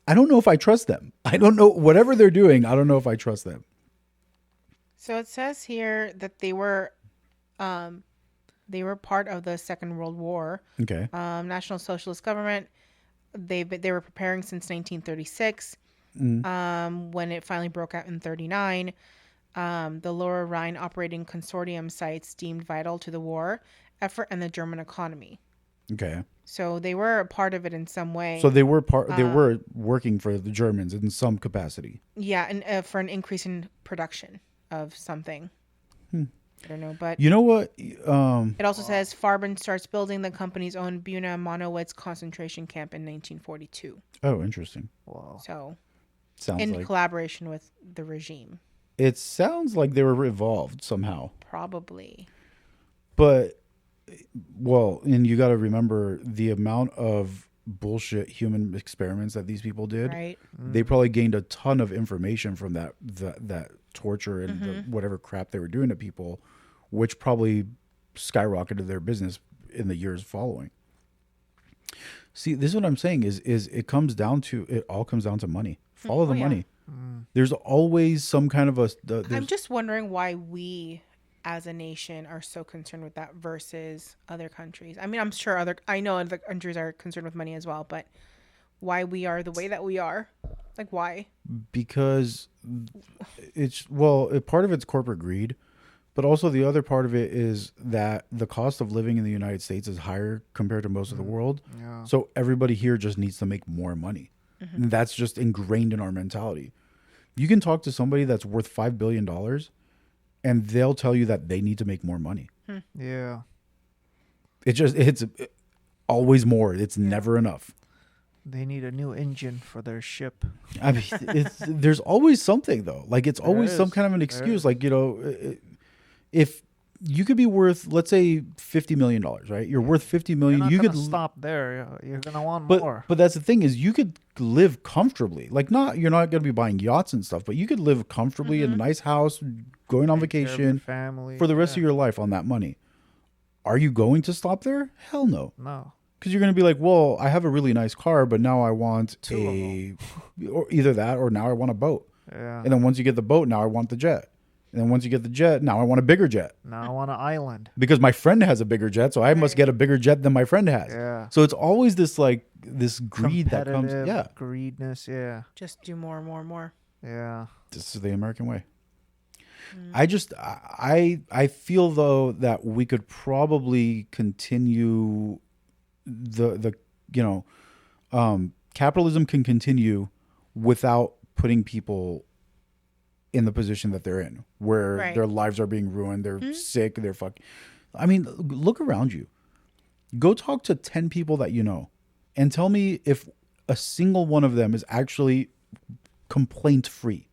I don't know if I trust them. I don't know. Whatever they're doing, I don't know if I trust them. So it says here that they were part of the Second World War. Okay. National Socialist government. They were preparing since 1936. When it finally broke out in 39, the Lower Rhine operating consortium sites deemed vital to the war effort and the German economy. Okay. So they were a part of it in some way. So they were they were working for the Germans in some capacity. Yeah, and for an increase in production of something. I don't know, but You know what? it also says Farben starts building the company's own Buna Monowitz concentration camp in 1942. Oh, interesting. Wow. So Sounds in like collaboration with the regime, it sounds like they were involved somehow. probably. But well, and you got to remember the amount of bullshit human experiments that these people did. Right. They probably gained a ton of information from that torture and the, whatever crap they were doing to people, which probably skyrocketed their business in the years following. See, this is what I'm saying is it all comes down to money. Follow the yeah. money. There's always some kind of I'm just wondering why we as a nation are so concerned with that versus other countries. I mean, I'm sure I know other countries are concerned with money as well, but why we are the way that we are? Like, why? because part of it's corporate greed, but also the other part of it is that the cost of living in the United States is higher compared to most of the world. Yeah. So everybody here just needs to make more money. And that's just ingrained in our mentality. You can talk to somebody that's worth $5 billion and they'll tell you that they need to make more money. Yeah. It's always more. It's never enough. They need a new engine for their ship. I mean, there's always something though. Like it's always some is. kind of an There excuse. is. Like, if you could be worth, let's say $50 million, right? You're worth 50 You're million. not You gonna could stop there. You're gonna want more. But that's the thing is you could live comfortably. Like you're not going to be buying yachts and stuff, but you could live comfortably in a nice house, going on Take care of your vacation family for the rest of your life on that money. Are you going to stop there? Hell no. No. Because you're going to be like, well, I have a really nice car, but now I want Two or either that or now I want a boat. Yeah. And then once you get the boat, now I want the jet. And then once you get the jet, now I want a bigger jet. Now I want an island. Because my friend has a bigger jet, so I must get a bigger jet than my friend has. Yeah. So it's always this greed that comes. Competitive Yeah. greedness. Yeah. Just do more and more and more. Yeah. This is the American way. I feel though that we could probably continue capitalism can continue without putting people in the position that they're in, where Right. their lives are being ruined, they're sick, they're fucking. I mean, look around you. Go talk to 10 people that you know and tell me if a single one of them is actually complaint free.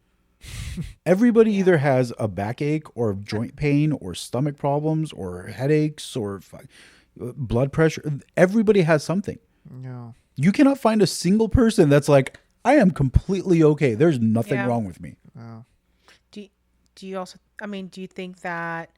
Everybody either has a backache or joint pain or stomach problems or headaches or blood pressure. Everybody has something. Yeah. You cannot find a single person that's like, I am completely okay. There's nothing Yeah. wrong with me. Yeah. Do you also? I mean, do you think that?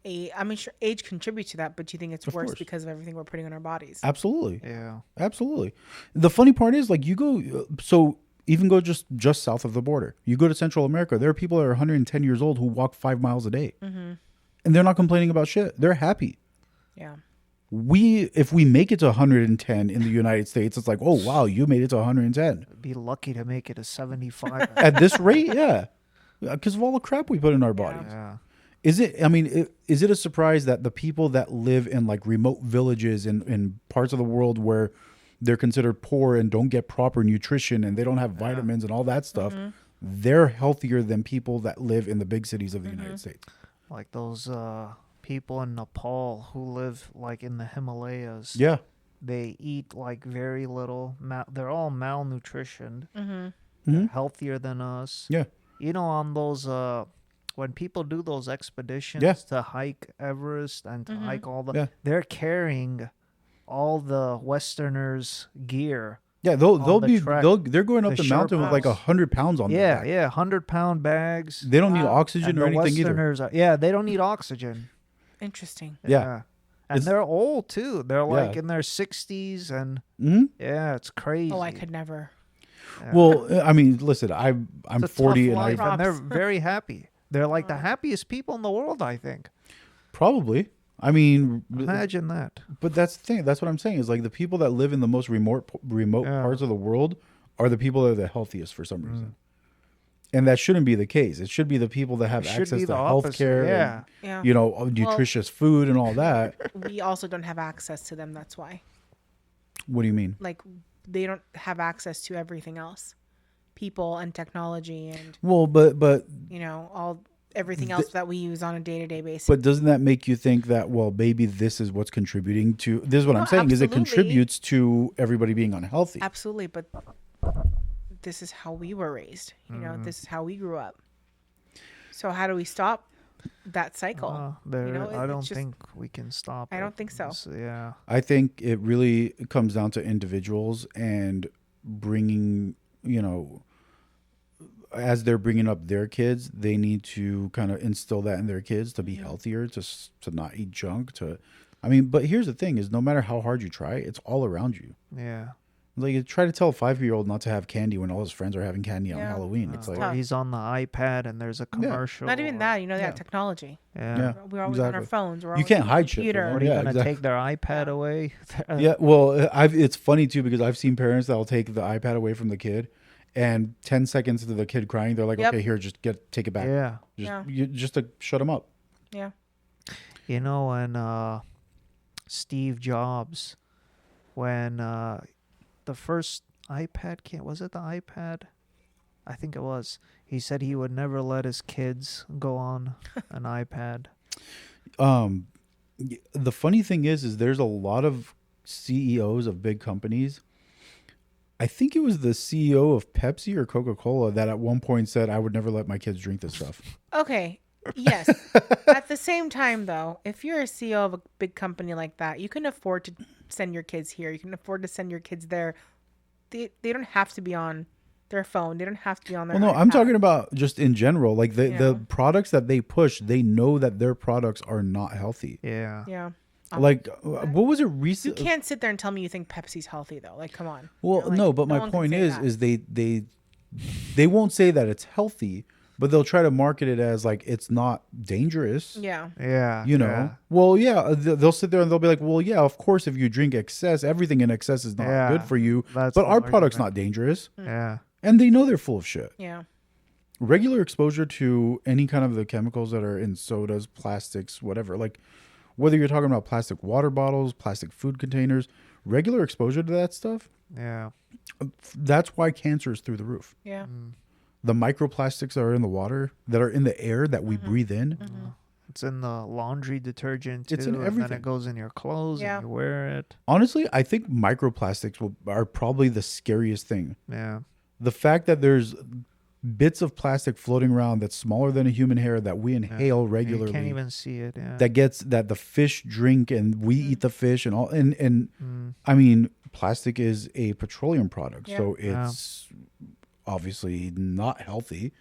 Sure, age contributes to that, but do you think it's worse course. because of everything we're putting on our bodies? Absolutely. Yeah. Absolutely. The funny part is, like, you go, so even go just south of the border. You go to Central America, there are people that are 110 years old who walk 5 miles a day. And they're not complaining about shit. They're happy. Yeah. If we make it to 110 in the United States, it's like, oh, wow, you made it to 110. Be lucky to make it to 75. At this rate, yeah. Because of all the crap we put in our bodies. Yeah. Is it a surprise that the people that live in like remote villages in parts of the world where they're considered poor and don't get proper nutrition and they don't have vitamins and all that stuff, they're healthier than people that live in the big cities of the United States? Like those people in Nepal who live like in the Himalayas. Yeah. They eat like very little. They're all malnutritioned. Mm-hmm. They're healthier than us. Yeah. You know, on those when people do those expeditions Yeah. to hike Everest and to hike all the, Yeah. they're carrying all the Westerners' gear. Yeah, the trek, they're going up the the mountain with like Sherpas. 100 pounds on their Yeah, back. yeah, 100-pound bags. They don't need Wow. oxygen And or the anything either. Westerners are, yeah, they don't need oxygen. Interesting. Yeah. And It's- they're old too. They're like Yeah. in their 60s, and Mm-hmm. it's crazy. Oh, I could never. Yeah. Well, I mean, listen, I'm It's a 40 tough and I life, and they're Props. very happy. They're like the happiest people in the world, I think. probably. I mean, Imagine that. but that's the thing. That's what I'm saying is like the people that live in the most remote Yeah. parts of the world are the people that are the healthiest for some reason. And that shouldn't be the case. It should be the people that have It should access be to the health opposite, care, yeah. Yeah. you know, nutritious food and all that. We also don't have access to them. That's why. What do you mean? Like, they don't have access to everything else. People and technology and, Well, but you know, everything else that we use on a day-to-day basis. But doesn't that make you think that, well, maybe this is what's contributing to this is what I'm saying is it absolutely. contributes to everybody being unhealthy. Absolutely, but this is how we were raised. You know, this is how we grew up. So how do we stop that cycle? You know, I it's don't just- think we can stop I it. don't think so. Yeah. I think it really comes down to individuals and bringing, you know, as they're bringing up their kids, they need to kind of instill that in their kids to be healthier, to not eat junk. I mean, but here's the thing: is no matter how hard you try, it's all around you. Yeah. Like you try to tell a 5-year-old not to have candy when all his friends are having candy on Yeah. Halloween. It's like, Or he's on the iPad and there's a commercial. Not even or- that. You know, they have technology. Yeah. yeah, We're always on our exactly. phones. We're You always can't on the hide shit from computer. them. What are you Yeah, gonna exactly. take their iPad away? Yeah, well, it's funny too because I've seen parents that'll take the iPad away from the kid, and 10 seconds into the kid crying, they're like, Yep. "Okay, here, just take it back." Yeah. Just to shut them up. Yeah. You know, when Steve Jobs, when the first iPad came, was it the iPad? I think it was. He said he would never let his kids go on an iPad. The funny thing is there's a lot of CEOs of big companies. I think it was the CEO of Pepsi or Coca-Cola that at one point said, "I would never let my kids drink this stuff." Okay. Yes. At the same time, though, if you're a CEO of a big company like that, you can afford to send your kids here. You can afford to send your kids there. They don't have to be on their phone. They don't have to be on their. Well, no, I'm iPad. talking about just in general. Like the Yeah. products that they push, they know that their products are not healthy. Yeah. Yeah. Like, what was it You recent? can't sit there and tell me you think Pepsi's healthy, though. Like, come on. Well, You know, like, no, but my one can point say that. is they won't say that it's healthy, but they'll try to market it as like it's not dangerous. Yeah. Yeah. You know, yeah. well, yeah, they'll sit there and they'll be like, well, yeah, of course, if you drink excess, everything in excess is not Yeah, good for you. that's But the our product's argument. not dangerous, Yeah. and they know they're full of shit. Yeah. Regular exposure to any kind of the chemicals that are in sodas, plastics, whatever, like whether you're talking about plastic water bottles, plastic food containers, regular exposure to that stuff, Yeah. that's why cancer is through the roof. Yeah. The microplastics that are in the water, that are in the air that we Mm-hmm. breathe in. It's in the laundry detergent too, It's in and then everything. it goes in your clothes Yeah. and you wear it. Honestly, I think microplastics are probably the scariest thing. Yeah. The fact that there's bits of plastic floating around that's smaller than a human hair that we inhale And regularly, you can't even see it. Yeah. that the fish drink and we eat the fish and all, and I mean, plastic is a petroleum product, Yeah. so Yeah. it's obviously not healthy.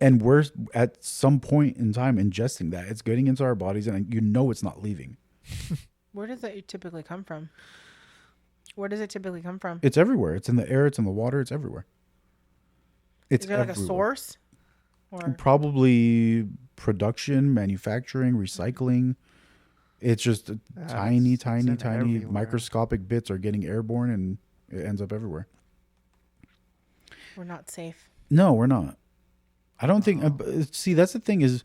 And we're at some point in time ingesting that. It's getting into our bodies, and you know it's not leaving. Where does it typically come from? Where does it typically come from? It's everywhere. It's in the air. It's in the water. It's everywhere. It's Is there like a everywhere. source? Or Probably production, manufacturing, recycling. It's just tiny, it's tiny, in tiny everywhere. microscopic bits are getting airborne, and it ends up everywhere. we're not safe? No, we're not. I don't think. See, that's the thing is,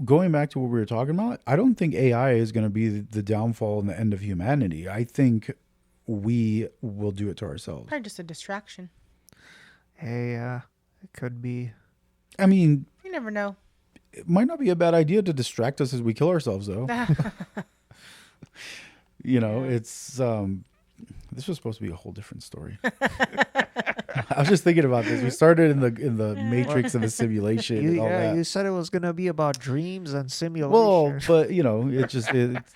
going back to what we were talking about, I don't think AI is going to be the downfall and the end of humanity. I think we will do it to ourselves. Probably just a distraction. Hey, it could be. I mean, You never know. it might not be a bad idea to distract us as we kill ourselves, though. You know, it's this was supposed to be a whole different story. I was just thinking about this. We started in the Matrix and the simulation and all that. You said it was gonna be about dreams and simulation. Well, but you know, it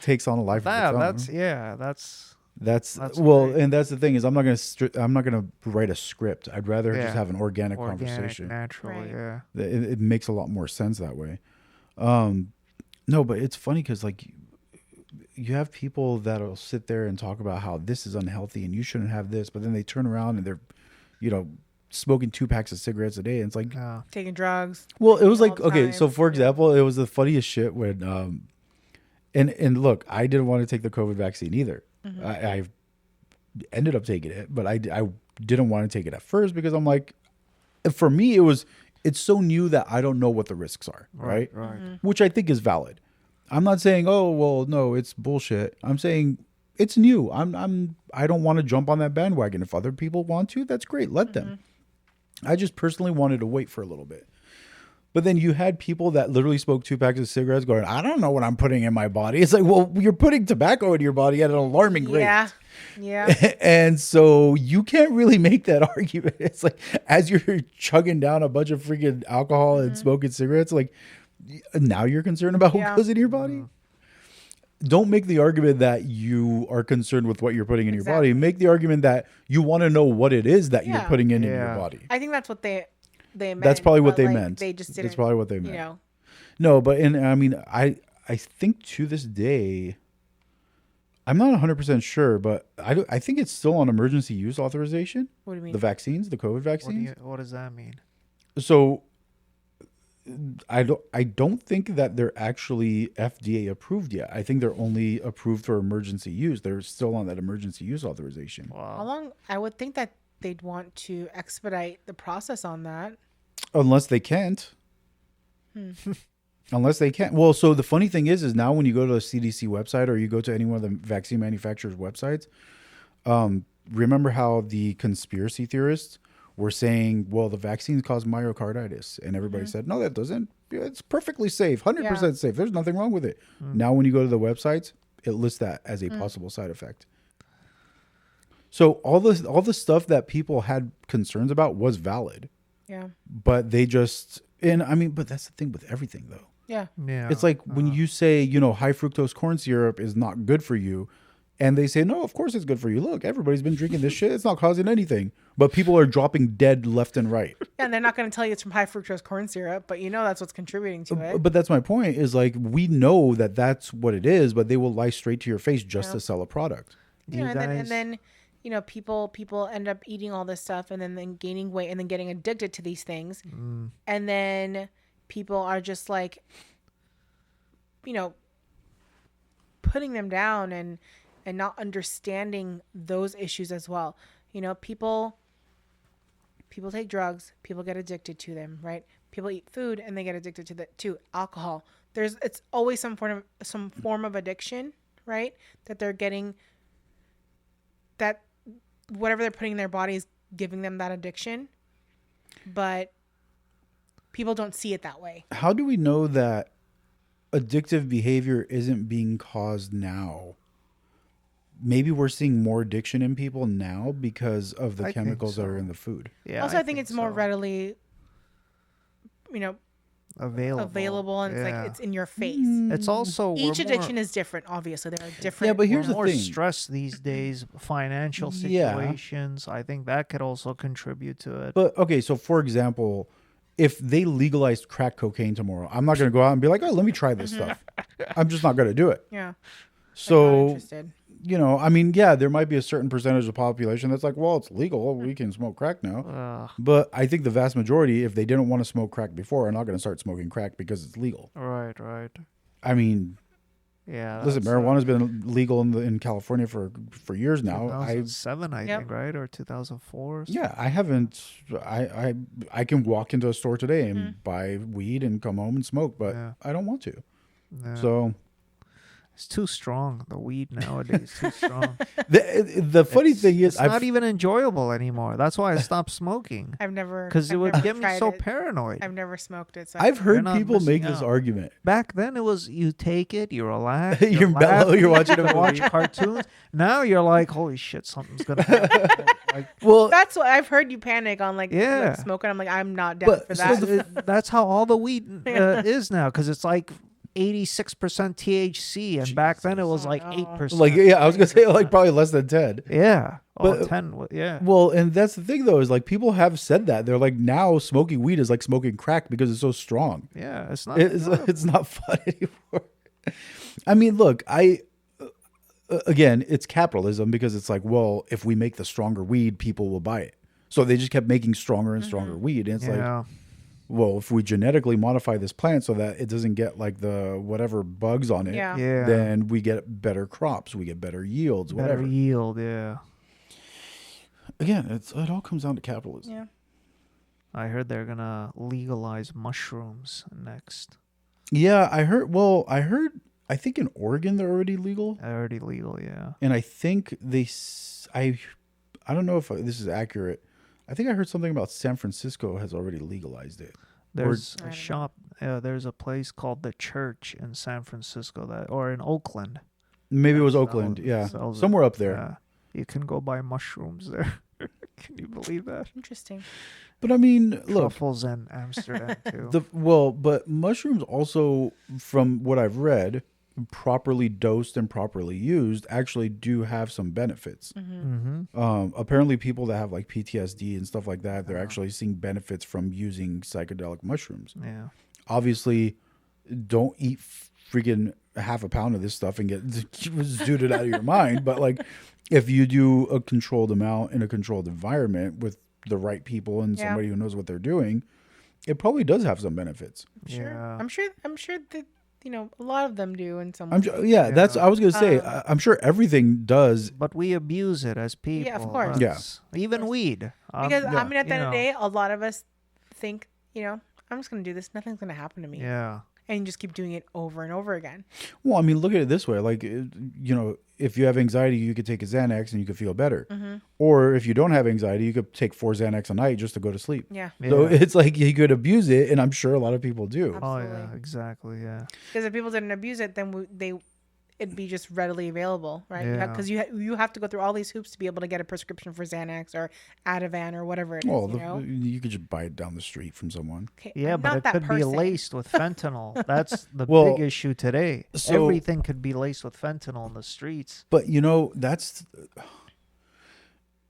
takes on a life of its own. That's That's well, great. and that's the thing is I'm not gonna write a script. I'd rather Yeah. just have an organic organic, conversation. natural. Right. Yeah. It makes a lot more sense that way. No, but it's funny because like you have people that'll sit there and talk about how this is unhealthy and you shouldn't have this, but then they turn around and they're, smoking 2 packs of cigarettes a day. And it's like, taking drugs. well, it was all like, the okay, time. so for example, it was the funniest shit when, and look, I didn't want to take the COVID vaccine either. I ended up taking it, but I didn't want to take it at first because I'm like, for me, it's so new that I don't know what the risks are, right? Right. Which I think is valid. I'm not saying, oh, well, no, it's bullshit. I'm saying it's new. I don't want to jump on that bandwagon. If other people want to, that's great. Let them. I just personally wanted to wait for a little bit. But then you had people that literally smoked 2 packs of cigarettes going, I don't know what I'm putting in my body. It's like, well, you're putting tobacco in your body at an alarming rate. Yeah. And so you can't really make that argument. It's like, as you're chugging down a bunch of freaking alcohol and smoking cigarettes, like, now you're concerned about what goes in your body? Don't make the argument that you are concerned with what you're putting in your body. Make the argument that you want to know what it is that you're putting in your body. I think that's what they meant. That's probably what but, they like, meant. They just didn't. That's probably what they meant. You know. No, but I think to this day, I'm not 100% sure, but I think it's still on emergency use authorization. What do you mean? The vaccines, the COVID vaccines. What does that mean? So I don't think that they're actually FDA approved yet. I think they're only approved for emergency use. They're still on that emergency use authorization. How long? I would think that they'd want to expedite the process on that. Unless they can't. Unless they can't. Well, so the funny thing is now when you go to the CDC website or you go to any one of the vaccine manufacturers' websites, remember how the conspiracy theorists were saying, well, the vaccines cause myocarditis. And everybody said, no, that doesn't. It's perfectly safe, 100% safe. There's nothing wrong with it. Now when you go to the websites, it lists that as a possible side effect. So all the stuff that people had concerns about was valid. Yeah. But they just, but that's the thing with everything though. Yeah. Yeah. It's like when you say, high fructose corn syrup is not good for you. And they say, no, of course it's good for you. Look, everybody's been drinking this shit. It's not causing anything. But people are dropping dead left and right. Yeah, and they're not going to tell you it's from high fructose corn syrup, but that's what's contributing to it. But that's my point is like, we know that that's what it is, but they will lie straight to your face just to sell a product. And then people end up eating all this stuff and then gaining weight and then getting addicted to these things. And then people are just like, putting them down and not understanding those issues as well. People take drugs, people get addicted to them, right? People eat food and they get addicted to alcohol. It's always some form of addiction, right? That they're getting, that whatever they're putting in their body is giving them that addiction. But people don't see it that way. How do we know that addictive behavior isn't being caused now? Maybe we're seeing more addiction in people now because of the chemicals that are in the food. Yeah. Also, I think it's more readily, available, and it's like it's in your face. It's also Each addiction is different. Obviously, there are different. Yeah, but here's the more thing. stress these days, financial situations. I think that could also contribute to it. But okay, so for example, if they legalized crack cocaine tomorrow, I'm not going to go out and be like, oh, let me try this stuff. I'm just not going to do it. Yeah. So, there might be a certain percentage of the population that's like, well, it's legal. We can smoke crack now. But I think the vast majority, if they didn't want to smoke crack before, are not going to start smoking crack because it's legal. Right. Yeah. Listen, marijuana's been legal in California for years now. 2007, I think, right? Or 2004? Yeah, I haven't. I can walk into a store today and buy weed and come home and smoke, but I don't want to. Yeah. So it's too strong. The weed nowadays is too strong. The funny thing is, it's not even enjoyable anymore. That's why I stopped smoking. Because it would get me so paranoid. I've never smoked it. So I've heard people make this argument. Back then, it was you take it, you relax, you're mellow, you're watching a watch cartoons. Now you're like, holy shit, something's gonna happen. Well, that's what I've heard you panic on, like smoking. I'm like, I'm not down for that. That's how all the weed is now, because it's like 86% THC, and back then it was like 8%. Like, I was gonna say like probably less than 10. Yeah, but 10. Yeah. Well, and that's the thing though, is like people have said that they're like, now smoking weed is like smoking crack because it's so strong. Yeah, it's not. It's not fun anymore. I mean, look, again, it's capitalism because it's like, well, if we make the stronger weed, people will buy it. So they just kept making stronger and stronger weed. And it's like, well, if we genetically modify this plant so that it doesn't get like the whatever bugs on it, then we get better crops, we get better yields, whatever. Better yield, yeah. Again, it all comes down to capitalism. Yeah. I heard they're gonna legalize mushrooms next. Yeah, I heard. Well, I think in Oregon they're already legal. Already legal, yeah. And I think I don't know if this is accurate. I think I heard something about San Francisco has already legalized it. There's a shop. There's a place called The Church in San Francisco or in Oakland. Maybe it was Oakland. Yeah, somewhere up there. You can go buy mushrooms there. Can you believe that? Interesting. But I mean, look, truffles in Amsterdam too. But mushrooms also, from what I've read, properly dosed and properly used, actually do have some benefits. Apparently, people that have like PTSD and stuff like that, they're actually seeing benefits from using psychedelic mushrooms. Yeah. Obviously, don't eat freaking half a pound of this stuff and get zooted out of your mind. But like, if you do a controlled amount in a controlled environment with the right people and somebody who knows what they're doing, it probably does have some benefits. Sure. Yeah. I'm sure that, a lot of them do in some way. That's I was going to say. I'm sure everying does. But we abuse it as people. Yeah, of course. Even weed. Because, at the end of the day, a lot of us think, I'm just going to do this. Nothing's going to happen to me. Yeah. And you just keep doing it over and over again. Well, I mean, look at it this way. Like, if you have anxiety, you could take a Xanax and you could feel better. Or if you don't have anxiety, you could take 4 Xanax a night just to go to sleep. Yeah. So it's like you could abuse it, and I'm sure a lot of people do. Absolutely. Oh, yeah, exactly, yeah. Because if people didn't abuse it, then it'd be just readily available, right? Yeah. Because you have to go through all these hoops to be able to get a prescription for Xanax or Ativan or whatever it is. Well, you could just buy it down the street from someone. Okay, yeah, but it could be laced with fentanyl. That's the big issue today. So, everything could be laced with fentanyl in the streets. But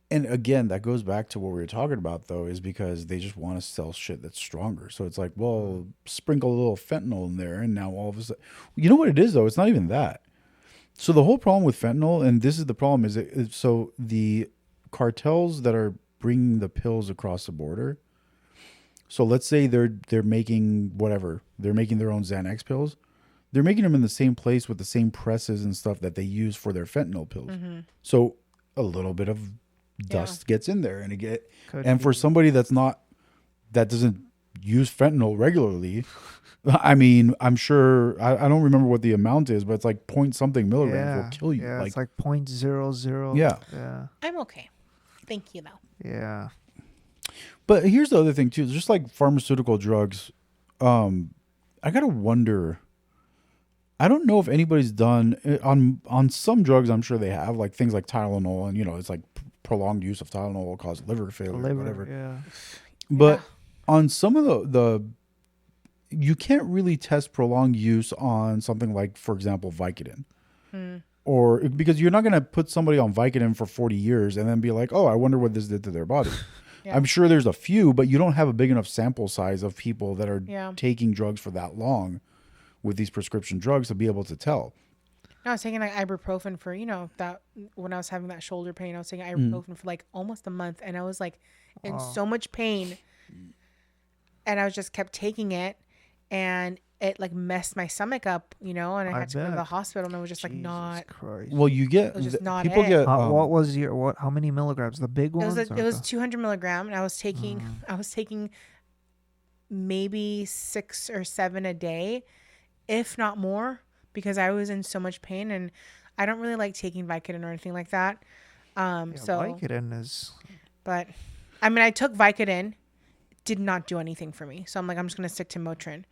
and again, that goes back to what we were talking about, though, is because they just want to sell shit that's stronger. So it's like, well, sprinkle a little fentanyl in there, and now all of a sudden, you know what it is, though? It's not even that. So the whole problem with fentanyl, and this is the problem, is so the cartels that are bringing the pills across the border. So let's say they're making whatever, they're making their own Xanax pills. They're making them in the same place with the same presses and stuff that they use for their fentanyl pills. So a little bit of dust gets in there, and for somebody that doesn't use fentanyl regularly. I mean, I'm sure, I don't remember what the amount is, but it's like point something milligrams will kill you. Yeah, it's like 0.00. Yeah. I'm okay. Thank you, though. Yeah. But here's the other thing, too. Just like pharmaceutical drugs, I got to wonder, I don't know if anybody's done, on some drugs, I'm sure they have, like things like Tylenol, and, it's like prolonged use of Tylenol will cause liver failure or whatever. Yeah. But on some of the you can't really test prolonged use on something like, for example, Vicodin. Or because you're not going to put somebody on Vicodin for 40 years and then be like, oh, I wonder what this did to their body. I'm sure there's a few, but you don't have a big enough sample size of people that are taking drugs for that long with these prescription drugs to be able to tell. I was taking like ibuprofen for, that when I was having that shoulder pain, I was taking ibuprofen for like almost a month, and I was like in so much pain, and I was just kept taking it, and it like messed my stomach up, and I had to go to the hospital, and it was just like not. Christ. Well, you get people get. What was how many milligrams? The big ones? It was 200 milligram, and I was taking maybe 6 or 7 a day, if not more, because I was in so much pain, and I don't really like taking Vicodin or anything like that. So Vicodin is. But I mean, I took Vicodin, did not do anything for me. So I'm like, I'm just gonna stick to Motrin,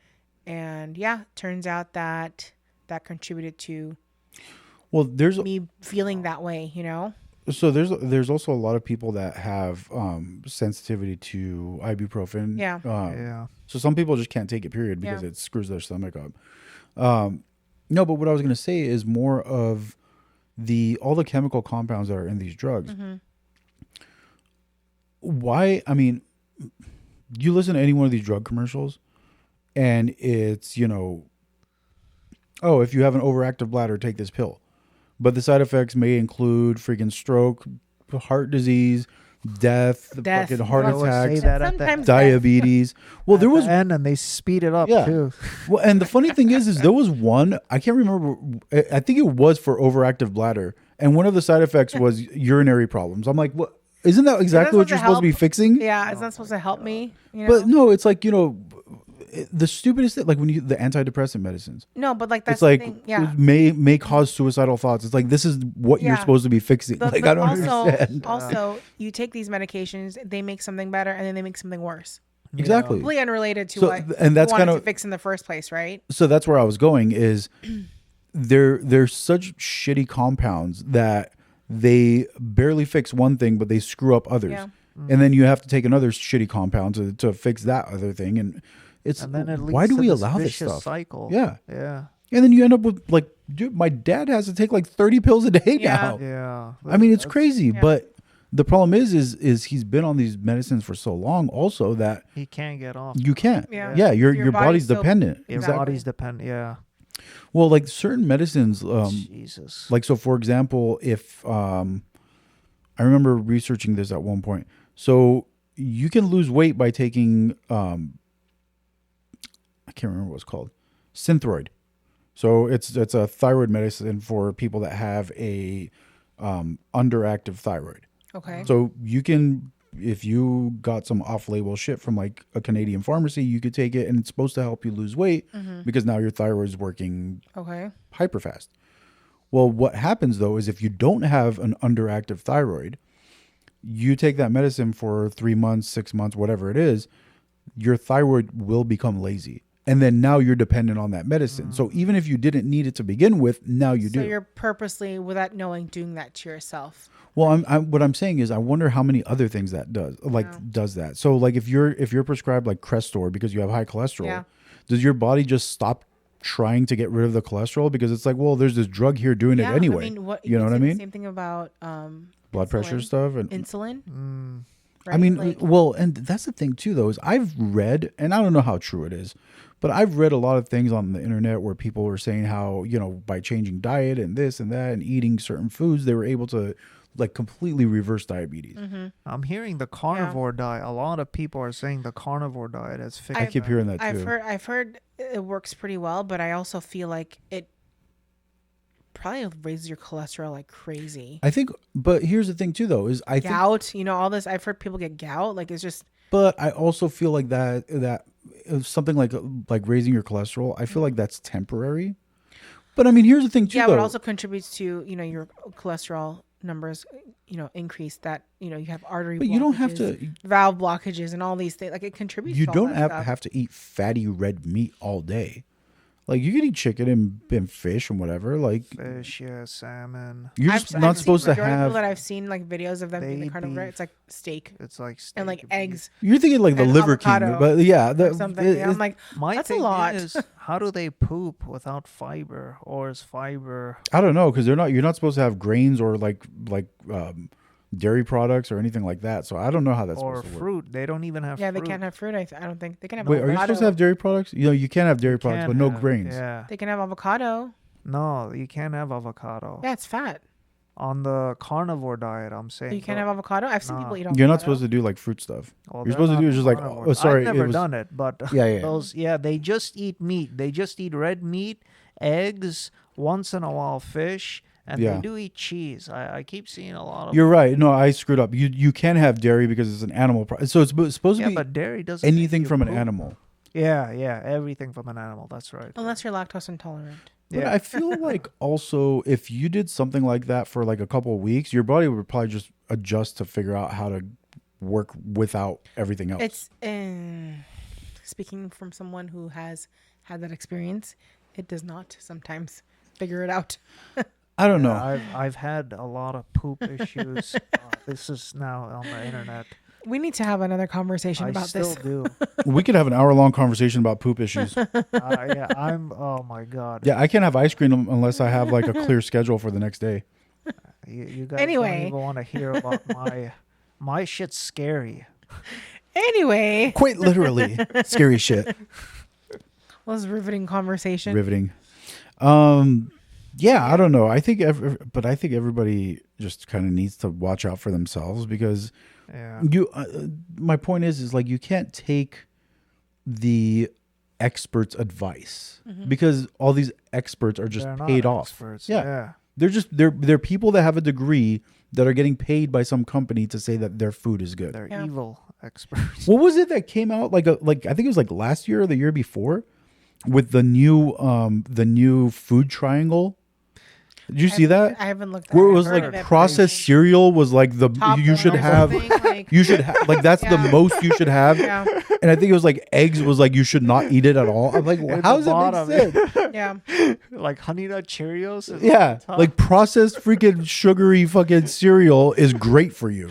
and turns out that contributed to. Well, there's me feeling that way, So there's also a lot of people that have sensitivity to ibuprofen. Yeah. So some people just can't take it, period, because it screws their stomach up. No, but what I was going to say is more of all the chemical compounds that are in these drugs. Why? I mean, you listen to any one of these drug commercials, and it's, oh, if you have an overactive bladder, take this pill. but the side effects may include freaking stroke, heart disease, death. Death. Fucking heart They always say attacks, that at the Sometimes diabetes. Well, there was end, and they speed it up Yeah. too. well, and the funny thing is there was one, I can't remember. I think it was for overactive bladder, and one of the side effects was urinary problems. I'm like, what? Isn't that exactly what you're supposed to be help? fixing? Yeah, it's not supposed to help me. You know? But no, it's like, the stupidest thing, like when the antidepressant medicines. No, but like that's It's like the thing. Yeah. it may cause suicidal thoughts. It's like this is what you're Yeah. supposed to be fixing. But, like but I don't also, understand. also, you take these medications, they make something better, and then they make something worse. Exactly. Completely unrelated to So, what and that's you wanted kinda- to fix in the first place, right? So that's where I was going is they're such shitty compounds that they barely fix one thing, but they screw up others. Yeah. And then you have to take another shitty compound to fix that other thing. And it's And then it leads why do to we this allow this vicious stuff? cycle. Yeah. Yeah. And then you end up with like, dude, my dad has to take like 30 pills a day Yeah. now. Yeah. I mean, it's That's- crazy, yeah. but the problem is he's been on these medicines for so long also that He can't get off. you can't. Yeah. Yeah, your Your body's body's so- dependent. Your Exactly. body's dependent. Yeah. Well, like certain medicines, Jesus. like so for example, if I remember researching this at one point. So you can lose weight by taking I can't remember what it's called. Synthroid. So it's a thyroid medicine for people that have a underactive thyroid. Okay. So you can, if you got some off-label shit from like a Canadian pharmacy, you could take it and it's supposed to help you lose weight because now your thyroid is working Okay. hyper fast. Well, what happens though is if you don't have an underactive thyroid, you take that medicine for 3 months, 6 months, whatever it is, your thyroid will become lazy. And then now you're dependent on that medicine. So even if you didn't need it to begin with, now you So do. you're purposely, without knowing, doing that to yourself. Well, what I'm saying is, I wonder how many other things that does that. So, like, if you're prescribed like Crestor because you have high cholesterol, Yeah. does your body just stop trying to get rid of the cholesterol because it's like, well, there's this drug here doing it anyway? I mean, you know what I mean? Same thing about Blood pressure insulin. stuff and Insulin. I Right? mean, Like, well, and that's the thing too, though, is I've read, and I don't know how true it is, but I've read a lot of things on the internet where people were saying how, by changing diet and this and that and eating certain foods, they were able to like completely reverse diabetes. I'm hearing the carnivore diet. A lot of people are saying the carnivore diet has fixed. I keep hearing that too. I've heard it works pretty well, but I also feel like it probably raises your cholesterol like crazy. I think, but here's the thing too, though, is I think, Gout, all this. I've heard people get gout. Like it's just but I also feel like that something like raising your cholesterol, I feel like that's temporary. But I mean, here's the thing too, yeah, though. but it also contributes to your cholesterol numbers, increase that you have artery. But you don't have blockages, to. valve blockages and all these things. Like it contributes. You to all don't that have, stuff. have to eat fatty red meat all day. Like you can eat chicken and fish and whatever. Like Fish, yeah, salmon. you're just not supposed to majority of have. people that I've seen like videos of them being the Baby carnivore. It's like steak It's like steak and like beef. eggs You're thinking like the and Liver King, avocado but yeah, or something. it- Yeah, I'm like, My that's a thing lot. is, how do they poop without fiber, or is fiber? I don't know because you're not supposed to have grains or like dairy products or anything like that. So I don't know how that's Or supposed to work. fruit? They don't even have. yeah, they fruit. can't have fruit. I don't think they can have. Wait, are you avocado. supposed to have dairy products? You can have dairy products, Can't but no have- grains. Yeah. They can have avocado. No, you can't have avocado. Yeah, it's fat. On the carnivore diet, I'm saying. You can't have avocado. I've seen people eat avocado. You're not supposed to do like fruit stuff. Well, You're they're supposed to not do is just like, carnivore. oh, sorry, I've never it was, done it, but Yeah. they just eat meat. They just eat red meat, eggs, once in a while fish, and Yeah. they do eat cheese. I keep seeing a lot of. You're right. No, I screwed up. You can have dairy because it's an animal. So it's supposed to Yeah, be but dairy doesn't. make anything you from an poop. animal. Yeah, everything from an animal. That's right. Unless you're lactose intolerant. But Yeah. I feel like also if you did something like that for like a couple of weeks, your body would probably just adjust to figure out how to work without everything else. It's speaking from someone who has had that experience. It does not sometimes figure it out. I don't know. I've had a lot of poop issues. This is now on the internet. We need to have another conversation I about still this. do. We could have an hour-long conversation about poop issues. Yeah, I'm. Oh my god. Yeah, I can't have ice cream unless I have like a clear schedule for the next day. You guys Anyway. don't even want to hear about my shit's scary. Anyway, Quite literally, scary shit. well, this is a riveting conversation. Riveting. Yeah, I don't know. I think, but I think everybody just kind of needs to watch out for themselves because Yeah. my point is like you can't take the experts' advice because all these experts are just They're not paid off. experts. Yeah. Yeah. They're people that have a degree that are getting paid by some company to say that their food is good. They're Yeah. evil experts. What was it that came out like I think it was like last year or the year before with the new food triangle? Did you see that? I haven't looked at Where it I've was heard like of it, processed cereal was like the Top you one should or have something, like, you should have like that's the Yeah. most you should have. yeah, And I think it was like eggs was like you should not eat it at all. I'm like, At how the does it make bottom. sense? yeah. Like Honey Nut Cheerios. is Yeah, on top. like processed freaking sugary fucking cereal is great for you,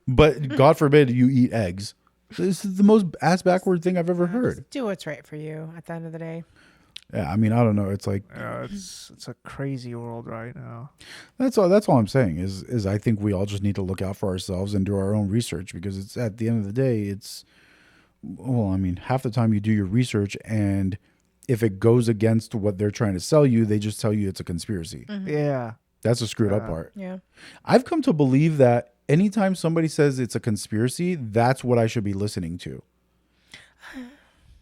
but God forbid you eat eggs. This is the most ass backward thing I've ever heard. Just do what's right for you at the end of the day. Yeah, I mean, I don't know. It's like Yeah, it's a crazy world right now. that's all I'm saying is I think we all just need to look out for ourselves and do our own research because it's at the end of the day, it's well, I mean, half the time you do your research and if it goes against what they're trying to sell you, they just tell you it's a conspiracy. Yeah. That's the screwed up part. Yeah. I've come to believe that anytime somebody says it's a conspiracy, that's what I should be listening to.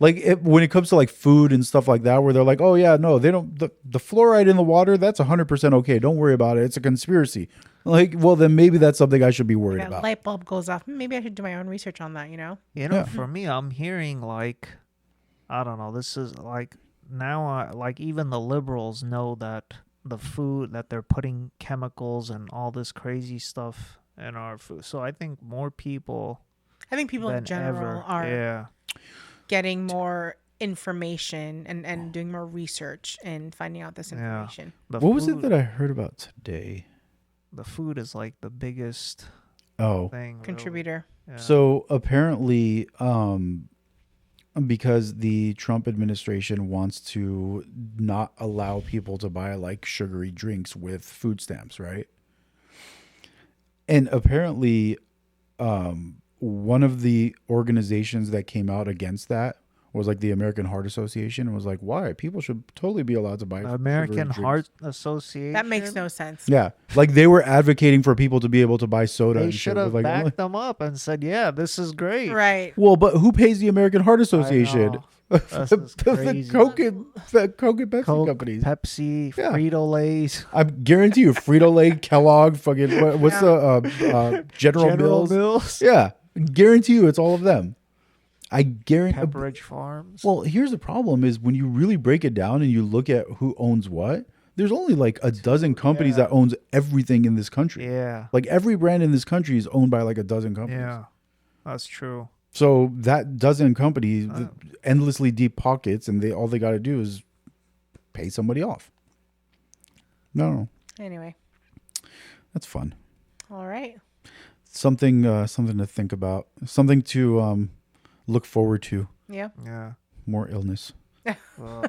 Like when it comes to like food and stuff like that, where they're like, oh yeah, no, they don't, the fluoride in the water, that's 100% okay. Don't worry about it. It's a conspiracy. Like, well, then maybe that's something I should be worried That about. light bulb goes off. Maybe I should do my own research on that, You know, Yeah. for me, I'm hearing like, I don't know. This is like now, like even the liberals know that the food that they're putting chemicals and all this crazy stuff in our food. So I think more people I think people in than general ever, are yeah, getting more information and doing more research and finding out this Yeah. information. the What was it food- that I heard about today? The food is like the biggest Oh, thing. really. Contributor. Yeah. so apparently, because the Trump administration wants to not allow people to buy like sugary drinks with food stamps, right? And apparently, one of the organizations that came out against that was like the American Heart Association and was like, why? People should totally be allowed to buy The American sugary drinks. Heart Association. That makes no sense. Yeah. Like they were advocating for people to be able to buy soda They and shit. should have Like, backed them up and said, "Yeah, this is great." Right. well, but who pays the American Heart Association? know. This is crazy. the Coke and Pepsi Coke, companies. Pepsi, Yeah. Frito Lay's, I guarantee you, Frito-Lay, Kellogg, fucking what's the General Mills? Mills, Yeah, guarantee you, it's all of them. I guarantee. Pepperidge Farms. Well, here's the problem: is when you really break it down and you look at who owns what. There's only like a dozen companies that owns everything in this country. yeah, Like every brand in this country is owned by like a dozen companies. yeah, that's true. So that dozen companies, endlessly deep pockets, and all they got to do is pay somebody off. No, Anyway. that's fun. All right. Something to think about. Something to look forward to. Yeah. Yeah. More illness. Well,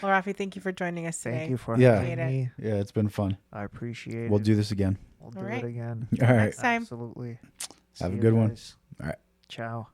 Well, Rafi, thank you for joining us today. thank you for Yeah. having me. Yeah, it's been fun. I appreciate We'll it. do this again. We'll do All right. it again. All right. Next time. Absolutely. Have See a you good one. guys. All right. Ciao.